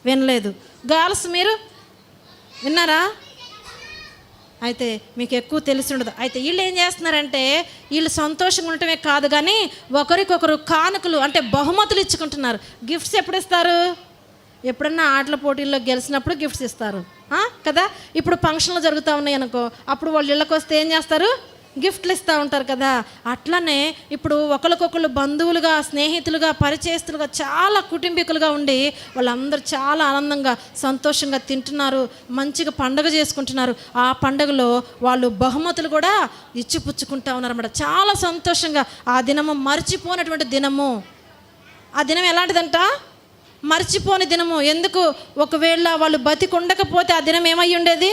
వినలేదు. గర్ల్స్ మీరు విన్నారా? అయితే మీకు ఎక్కువ తెలిసి ఉండదు. అయితే వీళ్ళు ఏం చేస్తున్నారంటే వీళ్ళు సంతోషంగా ఉండటమే కాదు కానీ ఒకరికొకరు కానుకలు అంటే బహుమతులు ఇచ్చుకుంటున్నారు. గిఫ్ట్స్ ఎప్పుడు ఇస్తారు? ఎప్పుడన్నా ఆటల పోటీల్లో గెలిచినప్పుడు గిఫ్ట్స్ ఇస్తారు కదా. ఇప్పుడు ఫంక్షన్లు జరుగుతూ ఉన్నాయి అనుకో, అప్పుడు వాళ్ళు ఇళ్ళకి వస్తే ఏం చేస్తారు? గిఫ్ట్లు ఇస్తూ ఉంటారు కదా. అట్లనే ఇప్పుడు ఒకరికొకరు బంధువులుగా, స్నేహితులుగా, పరిచయస్తులుగా, చాలా కుటుంబీకులుగా ఉండి వాళ్ళందరూ చాలా ఆనందంగా సంతోషంగా తింటున్నారు, మంచిగా పండగ చేసుకుంటున్నారు. ఆ పండగలో వాళ్ళు బహుమతులు కూడా ఇచ్చిపుచ్చుకుంటా ఉన్నారన్నమాట. చాలా సంతోషంగా ఆ దినము మర్చిపోయినటువంటి దినము. ఆ దినం ఎలాంటిదంట? మర్చిపోని దినము. ఎందుకు? ఒకవేళ వాళ్ళు బతికి ఉండకపోతే ఆ దినం ఏమై ఉండేది?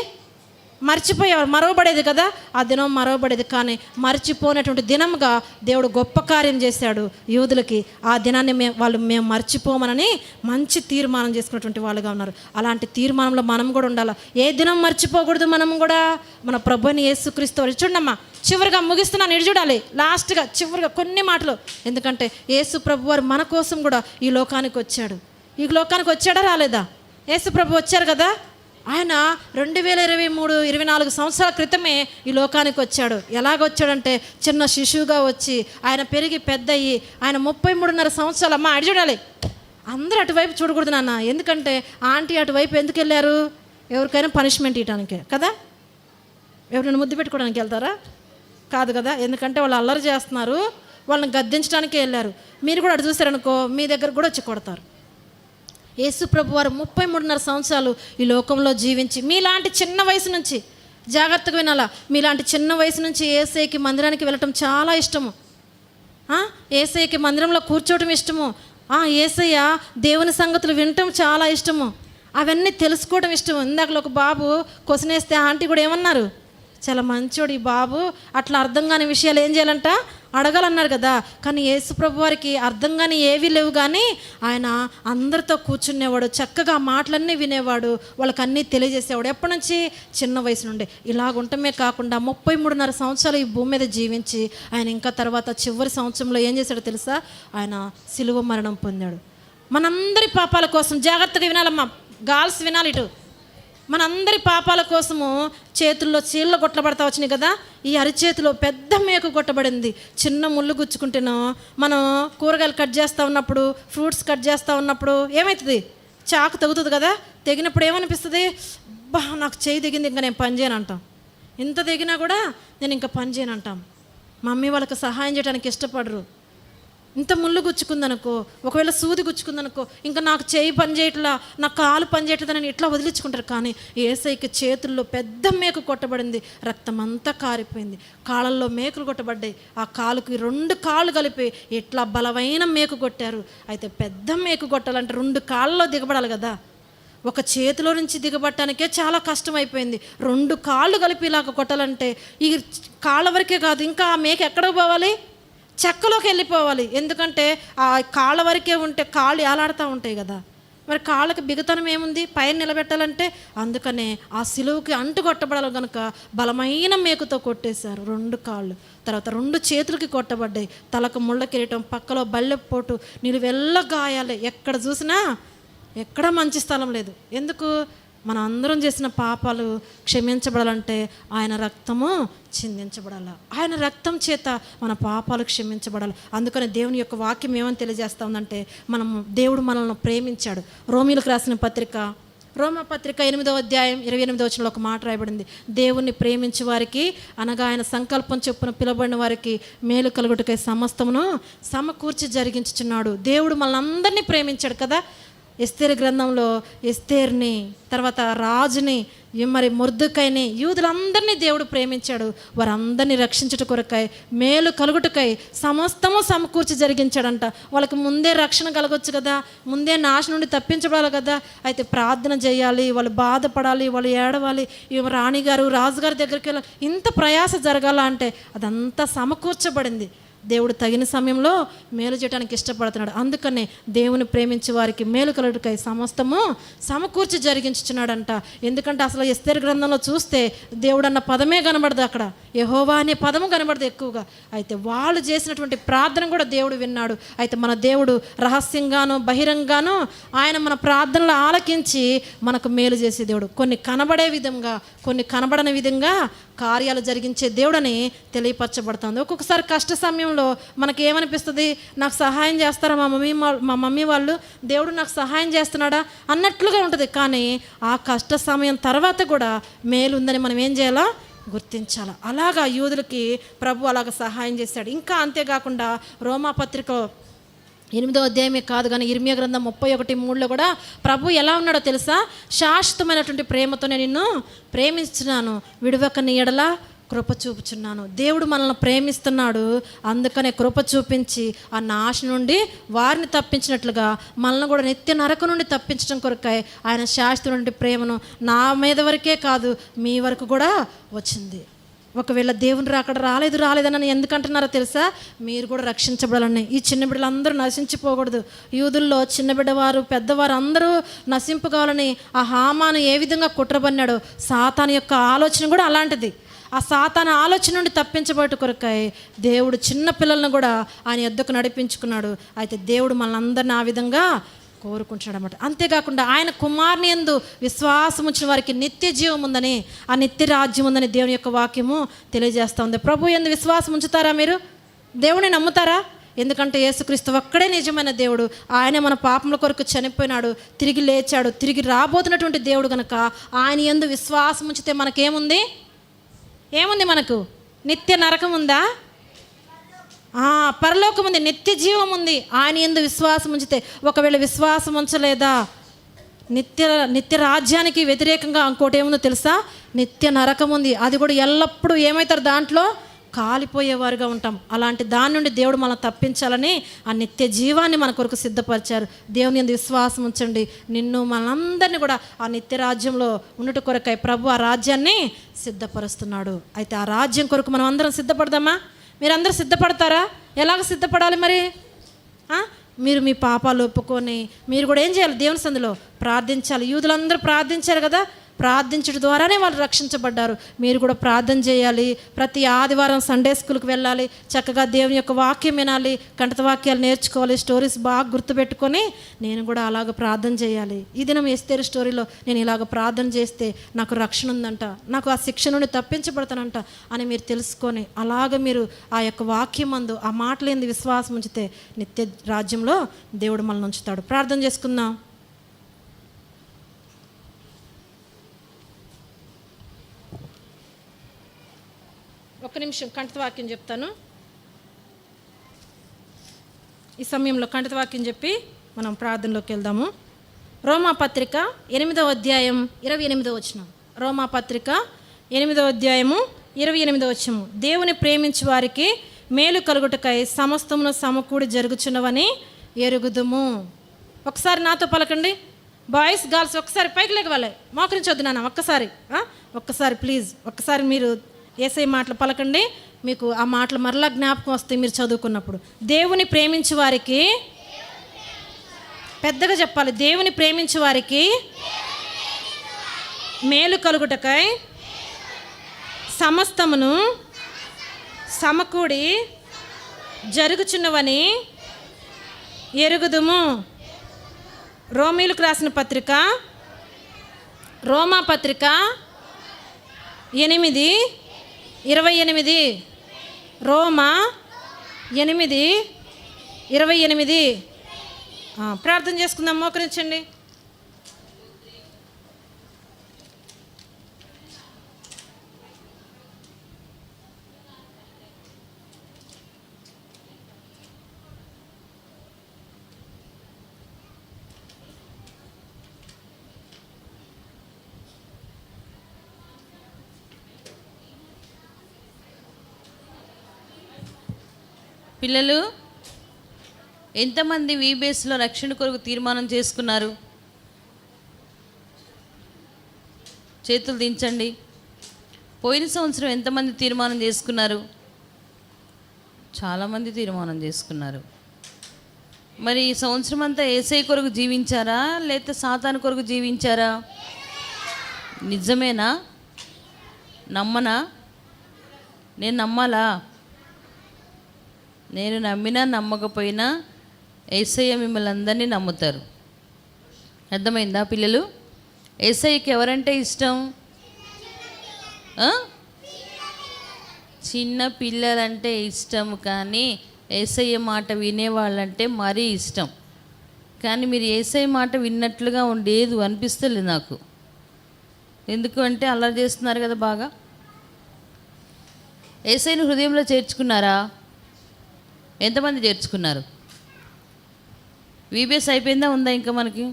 మర్చిపోయేవారు, మరవబడేది కదా. ఆ దినం మరవబడేది. కానీ మర్చిపోయినటువంటి దినంగా దేవుడు గొప్ప కార్యం చేశాడు యూదులకి. ఆ దినాన్ని మేము మర్చిపోమనని మంచి తీర్మానం చేసుకున్నటువంటి వాళ్ళుగా ఉన్నారు. అలాంటి తీర్మానంలో మనం కూడా ఉండాలి. ఏ దినం మర్చిపోకూడదు మనం కూడా? మన ప్రభుని యేసుక్రీస్తు వారు. చూడమ్మా, చివరిగా ముగిస్తున్నాను, ఇటు చూడాలి. లాస్ట్గా చివరిగా కొన్ని మాటలు. ఎందుకంటే యేసు ప్రభు వారు మన కోసం కూడా ఈ లోకానికి వచ్చాడు. ఈ లోకానికి వచ్చాడా రాలేదా? యేసు ప్రభు వచ్చారు కదా. ఆయన 2023-24 సంవత్సరాల క్రితమే ఈ లోకానికి వచ్చాడు. ఎలాగొచ్చాడంటే చిన్న శిశువుగా వచ్చి ఆయన పెరిగి పెద్ద అయ్యి ఆయన 33.5 సంవత్సరాలు. అమ్మ అటు చూడాలి, అందరూ అటువైపు చూడకూడదు నాన్న. ఎందుకంటే ఆంటీ అటువైపు ఎందుకు వెళ్ళారు? ఎవరికైనా పనిష్మెంట్ ఇవ్వడానికే కదా. ఎవరైనా ముద్దు పెట్టుకోవడానికి వెళ్తారా? కాదు కదా. ఎందుకంటే వాళ్ళు అల్లరి చేస్తున్నారు, వాళ్ళని గద్దించడానికే వెళ్ళారు. మీరు కూడా అటు చూసారనుకో, మీ దగ్గర కూడా వచ్చి కొడతారు. యేసు ప్రభు వారు 33.5 సంవత్సరాలు ఈ లోకంలో జీవించి మీలాంటి చిన్న వయసు నుంచి, జాగ్రత్తగా వినాలా, మీలాంటి చిన్న వయసు నుంచి యేసయ్యకి మందిరానికి వెళ్ళటం చాలా ఇష్టము. యేసయ్యకి మందిరంలో కూర్చోవటం ఇష్టము. యేసయ్య దేవుని సంగతులు వినటం చాలా ఇష్టము. అవన్నీ తెలుసుకోవడం ఇష్టము. ఇందాకలో ఒక బాబు క్వశ్చన్ వేస్తే ఆంటీ కూడా ఏమన్నారు? చాలా మంచోడు ఈ బాబు, అట్లా అర్థం కాని విషయాలు ఏం చేయాలంట? అడగాలన్నారు కదా. కానీ యేసు ప్రభు వారికి అర్థం కానీ ఏవీ లేవు, కానీ ఆయన అందరితో కూర్చునేవాడు, చక్కగా మాటలన్నీ వినేవాడు, వాళ్ళకి అన్నీ తెలియజేసేవాడు. ఎప్పటి నుంచి? చిన్న వయసు నుండి. ఇలాగుంటమే కాకుండా 33.5 సంవత్సరాలు ఈ భూమి మీద జీవించి ఆయన ఇంకా తర్వాత చివరి సంవత్సరంలో ఏం చేశాడో తెలుసా? ఆయన సిలువ మరణం పొందాడు. మనందరి పాపాల కోసం. జాగ్రత్తగా వినాలమ్మా, గాల్స్ వినాలి ఇటు. మనందరి పాపాల కోసము చేతుల్లో చీళ్ళ కొట్టబడతా వచ్చినాయి కదా. ఈ అరిచేతిలో పెద్ద మేకు కొట్టబడింది. చిన్న ముళ్ళు గుచ్చుకుంటేనో, మనం కూరగాయలు కట్ చేస్తూ ఉన్నప్పుడు, ఫ్రూట్స్ కట్ చేస్తూ ఉన్నప్పుడు ఏమవుతుంది? చాకు తెగుతుంది కదా. తెగినప్పుడు ఏమనిపిస్తుంది? బా, నాకు చేయి తెగింది, ఇంకా నేను పని చేయను అంటాం. ఇంత తెగినా కూడా నేను ఇంకా పని చేయను అంటాం. మమ్మీ వాళ్ళకి సహాయం చేయడానికి ఇష్టపడరు. ఇంత ముళ్ళు గుచ్చుకుందనుకో, ఒకవేళ సూది గుచ్చుకుందనుకో, ఇంకా నాకు చేయి పని చేయట్లా, నా కాలు పని చేయట్లేదని ఇట్లా వదిలించుకుంటారు. కానీ యేసయ్యకి చేతుల్లో పెద్ద మేకు కొట్టబడింది, రక్తం అంతా కారిపోయింది, కాళ్ళల్లో మేకులు కొట్టబడ్డాయి. ఆ కాలుకి 2 కాళ్ళు కలిపి ఇట్లా బలమైన మేకు కొట్టారు. అయితే పెద్ద మేకు కొట్టాలంటే 2 కాళ్ళలో దిగబడాలి కదా. ఒక చేతిలో నుంచి దిగబట్టడానికే చాలా కష్టం అయిపోయింది. 2 కాళ్ళు కలిపి ఇలాగ కొట్టాలంటే ఈ కాళ్ళ వరకే కాదు, ఇంకా ఆ మేక ఎక్కడికి పోవాలి? చెక్కలోకి వెళ్ళిపోవాలి. ఎందుకంటే ఆ కాళ్ళ వరకే ఉంటే కాళ్ళు ఏలాడుతూ ఉంటాయి కదా. మరి కాళ్ళకి బిగతనం ఏముంది? పైన నిలబెట్టాలంటే. అందుకనే ఆ సిలువుకి అంటుకొట్టబడాలి కనుక బలమైన మేకుతో కొట్టేశారు 2 కాళ్ళు. తర్వాత 2 చేతులకి కొట్టబడ్డాయి. తలకు ముళ్ళ కిరీటం, పక్కలో బల్లెపోటు, నిలువెల్ల గాయాలే. ఎక్కడ చూసినా ఎక్కడ మంచి స్థలం లేదు. ఎందుకు? మనం అందరం చేసిన పాపాలు క్షమించబడాలంటే ఆయన రక్తము చిందించబడాలి. ఆయన రక్తం చేత మన పాపాలు క్షమించబడాలి. అందుకని దేవుని యొక్క వాక్యం ఏమని తెలియజేస్తా ఉందంటే, దేవుడు మనల్ని ప్రేమించాడు. రోమీలకు రాసిన పత్రిక, రోమపత్రిక 8వ అధ్యాయం 28వ వచనంలో ఒక మాట రాయబడింది. దేవుణ్ణి ప్రేమించే వారికి, అనగా ఆయన సంకల్పం చొప్పున పిలువబడిన వారికి మేలు కలుగుటకై సమస్తమును సమకూర్చి జరిగించుచున్నాడు. దేవుడు మనల్ని అందరినీ ప్రేమించాడు కదా. ఎస్తేరు గ్రంథంలో ఎస్తేర్ని, తర్వాత రాజుని, మరి మొర్దెకైని, యూదులందరినీ దేవుడు ప్రేమించాడు. వారందరినీ రక్షించుట కొరకై, మేలు కలుగుటకై సమస్తము సమకూర్చి జరిగించాడంట. వాళ్ళకి ముందే రక్షణ కలగొచ్చు కదా, ముందే నాశనం నుండి తప్పించబడాలి కదా. అయితే ప్రార్థన చేయాలి, వాళ్ళు బాధపడాలి, వాళ్ళు ఏడవాలి, రాణిగారు రాజుగారి దగ్గరికి వెళ్ళాలి, ఇంత ప్రయాస జరగాల అంటే అదంతా సమకూర్చబడింది. దేవుడు తగిన సమయంలో మేలు చేయడానికి ఇష్టపడుతున్నాడు. అందుకనే దేవుని ప్రేమించే వారికి మేలు కలుగుటకై సమస్తము సమకూర్చి జరిగించుచున్నాడంట. ఎందుకంటే అసలు ఎస్తేరు గ్రంథంలో చూస్తే దేవుడు అన్న పదమే కనబడదు, అక్కడ యెహోవా అనే పదము కనబడదు ఎక్కువగా. అయితే వాళ్ళు చేసినటువంటి ప్రార్థన కూడా దేవుడు విన్నాడు. అయితే మన దేవుడు రహస్యంగాను బహిరంగాను ఆయన మన ప్రార్థనలు ఆలకించి మనకు మేలు చేసే దేవుడు. కొన్ని కనబడే విధంగా, కొన్ని కనబడని విధంగా కార్యాలు జరిగించే దేవుడని తెలియపరచబడుతుంది. ఒక్కొక్కసారి కష్ట సమయంలో మనకి ఏమనిపిస్తుంది, నాకు సహాయం చేస్తారా మా మమ్మీ వాళ్ళు, దేవుడు నాకు సహాయం చేస్తున్నాడా అన్నట్లుగా ఉంటుంది. కానీ ఆ కష్ట సమయం తర్వాత కూడా మేలు ఉందని మనం ఏం చేయాలా, గుర్తించాలి. అలాగా యూదులకి ప్రభు అలాగ సహాయం చేశాడు. ఇంకా అంతేకాకుండా రోమాపత్రిక 8వ అధ్యాయమే కాదు కానీ ఇర్మియా గ్రంథం 31:3 కూడా ప్రభు ఎలా ఉన్నాడో తెలుసా, శాశ్వతమైనటువంటి ప్రేమతో నేను నిన్ను ప్రేమిస్తున్నాను, విడువక నీ ఎడల కృప చూపుచున్నాను. దేవుడు మనల్ని ప్రేమిస్తున్నాడు, అందుకనే కృప చూపించి ఆ నాశ నుండి వారిని తప్పించినట్లుగా మనల్ని కూడా నిత్య నరక నుండి తప్పించడం కొరకై ఆయన శాశ్వతమైన ప్రేమను నా మీద వరకే కాదు మీ వరకు కూడా వచ్చింది. ఒకవేళ దేవుని రాకడ రాలేదని ఎందుకంటున్నారో తెలుసా, మీరు కూడా రక్షించబడాలని. ఈ చిన్న బిడ్డలందరూ నశించిపోకూడదు. యూదుల్లో చిన్న బిడ్డవారు పెద్దవారు అందరూ నశింపు కావాలని ఆ హామాను ఏ విధంగా కుట్రబన్నాడో సాతాను యొక్క ఆలోచన కూడా అలాంటిది. ఆ సాతాను ఆలోచన నుండి తప్పించబట్టు కొరకై దేవుడు చిన్న పిల్లలను కూడా ఆయన యొద్దకు నడిపించుకున్నాడు. అయితే దేవుడు మనందరిని ఆ విధంగా కోరుకుంటున్నాడు అన్నమాట. అంతేకాకుండా ఆయన కుమారుని యందు విశ్వాసం ఉంచిన వారికి నిత్య జీవం ఉందని, ఆ నిత్య రాజ్యం ఉందని దేవుని యొక్క వాక్యము తెలియజేస్తూ ఉంది. ప్రభు యందు విశ్వాసం ఉంచుతారా మీరు? దేవుని నమ్ముతారా? ఎందుకంటే యేసుక్రీస్తు ఒక్కడే నిజమైన దేవుడు. ఆయన మన పాపముల కొరకు చనిపోయినాడు, తిరిగి లేచాడు, తిరిగి రాబోతున్నటువంటి దేవుడు కనుక ఆయన యందు విశ్వాసం ఉంచితే మనకేముంది? ఏముంది? మనకు నిత్య నరకం ఉందా? పరలోకం ఉంది, నిత్య జీవం ఉంది. ఆయన యందు విశ్వాసం ఉంచితే. ఒకవేళ విశ్వాసం ఉంచలేదా, నిత్య రాజ్యానికి వ్యతిరేకంగా ఇంకోటి ఏముందో తెలుసా, నిత్య నరకం ఉంది. అది కూడా ఎల్లప్పుడూ ఏమవుతారు, దాంట్లో కాలిపోయేవారుగా ఉంటాం. అలాంటి దాని నుండి దేవుడు మనం తప్పించాలని ఆ నిత్య జీవాన్ని మన కొరకు సిద్ధపరిచారు. దేవుని యందు విశ్వాసం ఉంచండి, నిన్ను మనందరినీ కూడా ఆ నిత్య రాజ్యంలో ఉన్నట్టు కొరకై ప్రభు ఆ రాజ్యాన్ని సిద్ధపరుస్తున్నాడు. అయితే ఆ రాజ్యం కొరకు మనం అందరం సిద్ధపడదామా? మీరందరూ సిద్ధపడతారా? ఎలాగ సిద్ధపడాలి మరి? మీరు మీ పాపాలు ఒప్పుకొని మీరు కూడా ఏం చేయాలి, దేవుని సందులో ప్రార్థించాలి. యూదులందరూ ప్రార్థించారు కదా, ప్రార్థించడం ద్వారానే వాళ్ళు రక్షించబడ్డారు. మీరు కూడా ప్రార్థన చేయాలి. ప్రతి ఆదివారం సండే స్కూల్కి వెళ్ళాలి, చక్కగా దేవుని యొక్క వాక్యం వినాలి, కంఠత వాక్యాలు నేర్చుకోవాలి, స్టోరీస్ బాగా గుర్తుపెట్టుకొని నేను కూడా అలాగ ప్రార్థన చేయాలి. ఈ దినం ఎస్తేరు స్టోరీలో నేను ఇలాగ ప్రార్థన చేస్తే నాకు రక్షణ ఉందంట, నాకు ఆ శిక్ష నుండి తప్పించబడతానంట అని మీరు తెలుసుకొని అలాగ మీరు ఆ యొక్క వాక్యం మందు ఆ మాటలేంది విశ్వాసం ఉంచితే నిత్య రాజ్యంలో దేవుడు మనల్ని ఉంచుతాడు. ప్రార్థన చేసుకుందాం. ఒక్క నిమిషం కంఠత వాక్యం చెప్తాను. ఈ సమయంలో కంఠత వాక్యం చెప్పి మనం ప్రార్థనలోకి వెళ్దాము. రోమాపత్రిక 8వ అధ్యాయం 28వ వచనం. రోమాపత్రిక 8వ అధ్యాయము 28వ వచనం. దేవుని ప్రేమించు వారికి మేలు కలుగుటకై సమస్తమును సమకూడి జరుగుచున్నవని ఎరుగుదుము. ఒకసారి నాతో పలకండి. బాయ్స్ గర్ల్స్ ఒకసారి పైకి లేవాలి, మోకరించొద్దు నాన్న. ఒక్కసారి ప్లీజ్, ఒక్కసారి మీరు యేసయ్య మాటలు పలకండి. మీకు ఆ మాటలు మరలా జ్ఞాపకం వస్తాయి మీరు చదువుకున్నప్పుడు. దేవుని ప్రేమించే వారికి, పెద్దగా చెప్పాలి, దేవుని ప్రేమించే వారికి మేలు కలుగుటకై సమస్తమును సమకూడి జరుగుచున్నవని ఎరుగుదుము. రోమీలకు రాసిన పత్రిక, రోమా పత్రిక 8:28. రోమా 8:28. ప్రార్థన చేసుకుందాం, మోకరించండి. పిల్లలు ఎంతమంది వీబేస్లో రక్షణ కొరకు తీర్మానం చేసుకున్నారు? చేతులు దించండి. పోయిన సంవత్సరం ఎంతమంది తీర్మానం చేసుకున్నారు? చాలామంది తీర్మానం చేసుకున్నారు. మరి ఈ సంవత్సరం అంతా యేసయ్య కొరకు జీవించారా లేకపోతే సాతాను కొరకు జీవించారా? నిజమేనా? నమ్మనా? నేను నమ్మాలా? నేను నమ్మినా నమ్మకపోయినా యేసయ్య మిమ్మల్ని అందరినీ నమ్ముతారు. అర్థమైందా పిల్లలు? యేసయ్యకి ఎవరంటే ఇష్టం? చిన్న పిల్లలంటే ఇష్టం, కానీ యేసయ్య మాట వినేవాళ్ళంటే మరీ ఇష్టం. కానీ మీరు యేసయ్య మాట విన్నట్లుగా ఉండేది అనిపిస్తలేదు నాకు. ఎందుకు అంటే అల్లరి చేస్తున్నారు కదా బాగా. యేసయ్యను హృదయంలో చేర్చుకున్నారా? ఎంతమంది చేర్చుకున్నారు? వీబీఎస్ అయిపోయిందా, ఉందా ఇంకా మనకి?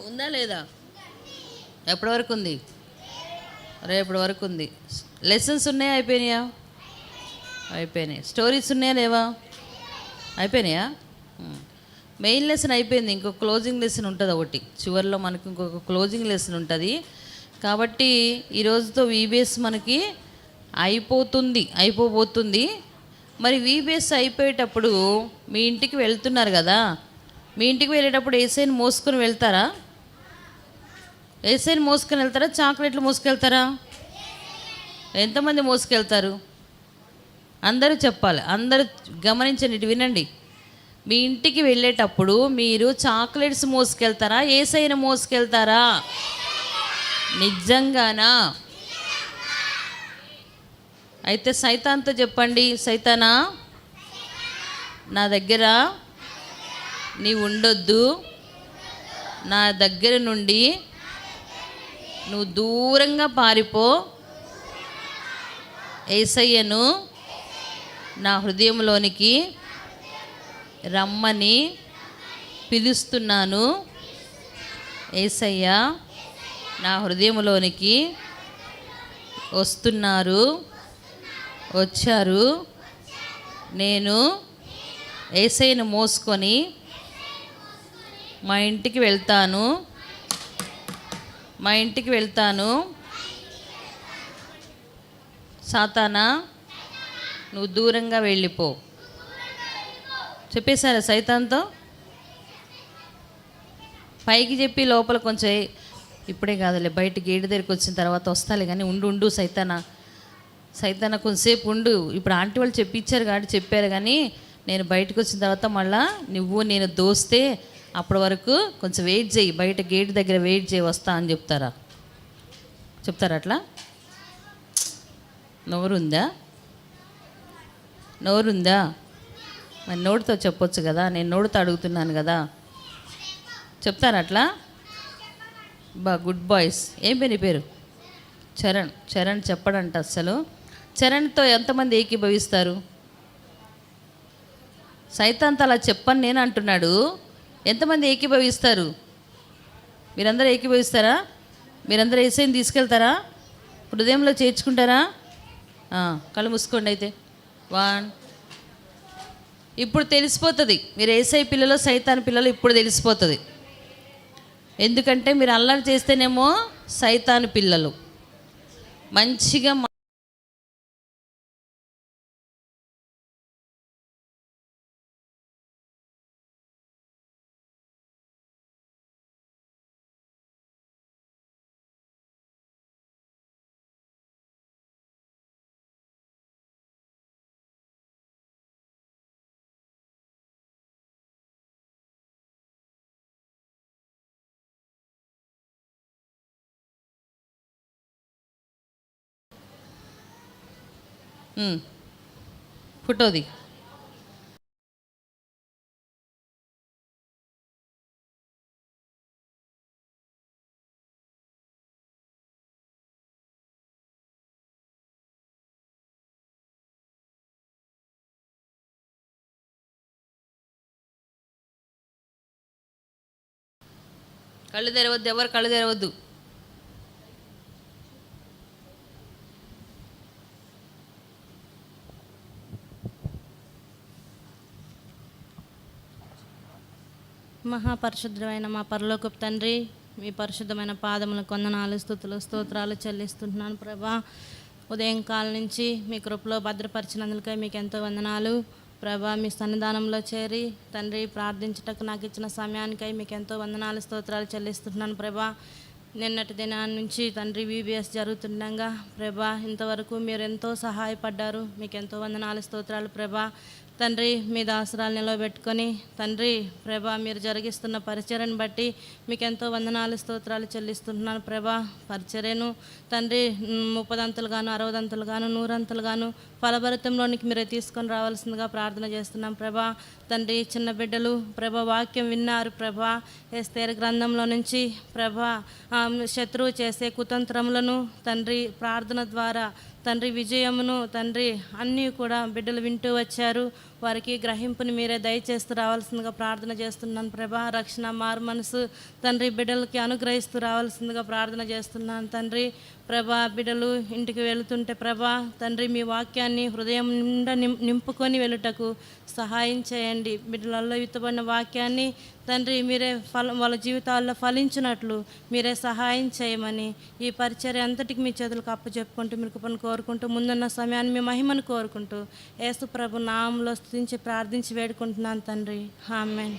ఉందా లేదా? ఎప్పటి వరకు ఉంది? రేపటి వరకు ఉంది. లెసన్స్ ఉన్నాయా, అయిపోయినాయా? అయిపోయినాయి. స్టోరీస్ ఉన్నాయా లేవా? అయిపోయినాయా? మెయిన్ లెసన్ అయిపోయింది. ఇంకొక క్లోజింగ్ లెసన్ ఉంటుంది ఒకటి చివరిలో, మనకి ఇంకొక క్లోజింగ్ లెసన్ ఉంటుంది. కాబట్టి ఈరోజుతో వీబీఎస్ మనకి అయిపోబోతుంది. మరి వీబీఎస్ అయిపోయేటప్పుడు మీ ఇంటికి వెళ్తున్నారు కదా, మీ ఇంటికి వెళ్ళేటప్పుడు యేసయ్యను మోసుకొని వెళ్తారా? యేసయ్యను మోసుకొని వెళ్తారా? చాక్లెట్లు మోసుకెళ్తారా? ఎంతమంది మోసుకెళ్తారు? అందరూ చెప్పాలి. అందరూ గమనించండి, ఇటు వినండి. మీ ఇంటికి వెళ్ళేటప్పుడు మీరు చాక్లెట్స్ మోసుకెళ్తారా, యేసయ్యను మోసుకెళ్తారా? నిజంగానా? అయితే సైతాన్తో చెప్పండి, సైతానా నా దగ్గర నీ ఉండొద్దు, నా దగ్గర నుండి నువ్వు దూరంగా పారిపో, యేసయ్యను నా హృదయంలోనికి రమ్మని పిలుస్తున్నాను. యేసయ్య నా హృదయంలోనికి వచ్చారు. నేను యేసయ్యను మోసుకొని మా ఇంటికి వెళ్తాను. సాతానా నువ్వు దూరంగా వెళ్ళిపో. చెప్పేశారా సైతాన్తో? పైకి చెప్పి లోపల కొంచెం ఇప్పుడే కాదులే, బయట గేటు దగ్గరికి వచ్చిన తర్వాత వస్తాలే కానీ ఉండు సైతానా కొంచెంసేపు ఉండు. ఇప్పుడు ఆంటీ వాళ్ళు చెప్పించారు కాబట్టి చెప్పారు, కానీ నేను బయటకు వచ్చిన తర్వాత మళ్ళా నేను దోస్తే అప్పటి వరకు కొంచెం వెయిట్ చేయి, బయట గేట్ దగ్గర వెయిట్ చేయి, వస్తా అని చెప్తారా అట్లా? నోరుందా? మరి నోటితో చెప్పొచ్చు కదా, నేను నోటితో అడుగుతున్నాను కదా. చెప్తారా అట్లా? Good boys. ఏం పేరు నీ పేరు? చరణ్ చెప్పడంట అసలు. చరణ్తో ఎంతమంది ఏకీభవిస్తారు? సైతాన్తో అలా చెప్పని నేను అంటున్నాడు. ఎంతమంది ఏకీభవిస్తారు? మీరందరూ ఏకీభవిస్తారా? మీరందరూ యేసయ్యని తీసుకెళ్తారా? హృదయంలో చేర్చుకుంటారా? కళ్ళు మూసుకోండి అయితే. 1. ఇప్పుడు తెలిసిపోతుంది మీరు యేసయ్య పిల్లలు సైతాన్ పిల్లలు. ఇప్పుడు తెలిసిపోతుంది. ఎందుకంటే మీరు అల్లరి చేస్తేనేమో సైతాను పిల్లలు, మంచిగా ఫోటోది కళ్ళు తెరవద్దు, ఎవరు కళ్ళు తెరవద్దు. మహాపరిశుద్ధమైన మా పరలోకపు తండ్రి, మీ పరిశుద్ధమైన పాదములకు వందనాలు, స్తుతులు, స్తోత్రాలు చెల్లిస్తున్నాను ప్రభా. ఉదయం కాలం నుంచి మీ కృపలో భద్రపరిచినందుకై మీకు ఎంతో వందనాలు ప్రభా. మీ సన్నిధానంలో చేరి తండ్రి ప్రార్థించుటకు నాకు ఇచ్చిన సమయానికై మీకు ఎంతో వందనాలు స్తోత్రాలు చెల్లిస్తున్నాను ప్రభా. నిన్నటి దినాన్ని నుంచి తండ్రి VBS జరుగుతుండగా ప్రభా ఇంతవరకు మీరు ఎంతో సహాయపడ్డారు. మీకు ఎంతో వందనాలు స్తోత్రాలు ప్రభా. తండ్రి మీ దాసరాలు నిలవబెట్టుకొని తండ్రి ప్రభా మీరు జరిగిస్తున్న పరిచర్యను బట్టి మీకు ఎంతో వందనాలు స్తోత్రాలు చెల్లిస్తున్నాను ప్రభా. పరిచర్యను తండ్రి 30 60 100 ఫలభరితంలోనికి మీరే తీసుకొని రావాల్సిందిగా ప్రార్థన చేస్తున్నాం ప్రభా. తండ్రి చిన్న బిడ్డలు ప్రభా వాక్యం విన్నారు ప్రభా. ఎస్తేరు గ్రంథంలో నుంచి ప్రభా శత్రువు చేసే కుతంత్రములను తండ్రి ప్రార్థన ద్వారా తండ్రి విజయమును తండ్రి అన్నీ కూడా బిడ్డలు వింటూ వచ్చారు. వారికి గ్రహింపుని మీరే దయచేస్తూ రావాల్సిందిగా ప్రార్థన చేస్తున్నాను ప్రభా. రక్షణ మారు మనసు తండ్రి బిడ్డలకి అనుగ్రహిస్తూ రావాల్సిందిగా ప్రార్థన చేస్తున్నాను తండ్రి ప్రభా. బిడ్డలు ఇంటికి వెళుతుంటే ప్రభా తండ్రి మీ వాక్యాన్ని హృదయం నిండా నింపుకొని వెళ్ళుటకు సహాయం చేయండి. బిడ్డలలో విత్తబడిన వాక్యాన్ని తండ్రి మీరే వాళ్ళ జీవితాల్లో ఫలించినట్లు మీరే సహాయం చేయమని ఈ పరిచర్య అంతటికి మీ చేతులకు అప్పచెప్పుకుంటూ మీరు కృపను కోరుకుంటూ ముందున్న సమయాన్ని మీ మహిమను కోరుకుంటూ యేసు ప్రభు నామంలో స్తుతించి ప్రార్థించి వేడుకుంటున్నాను తండ్రి. ఆమేన్.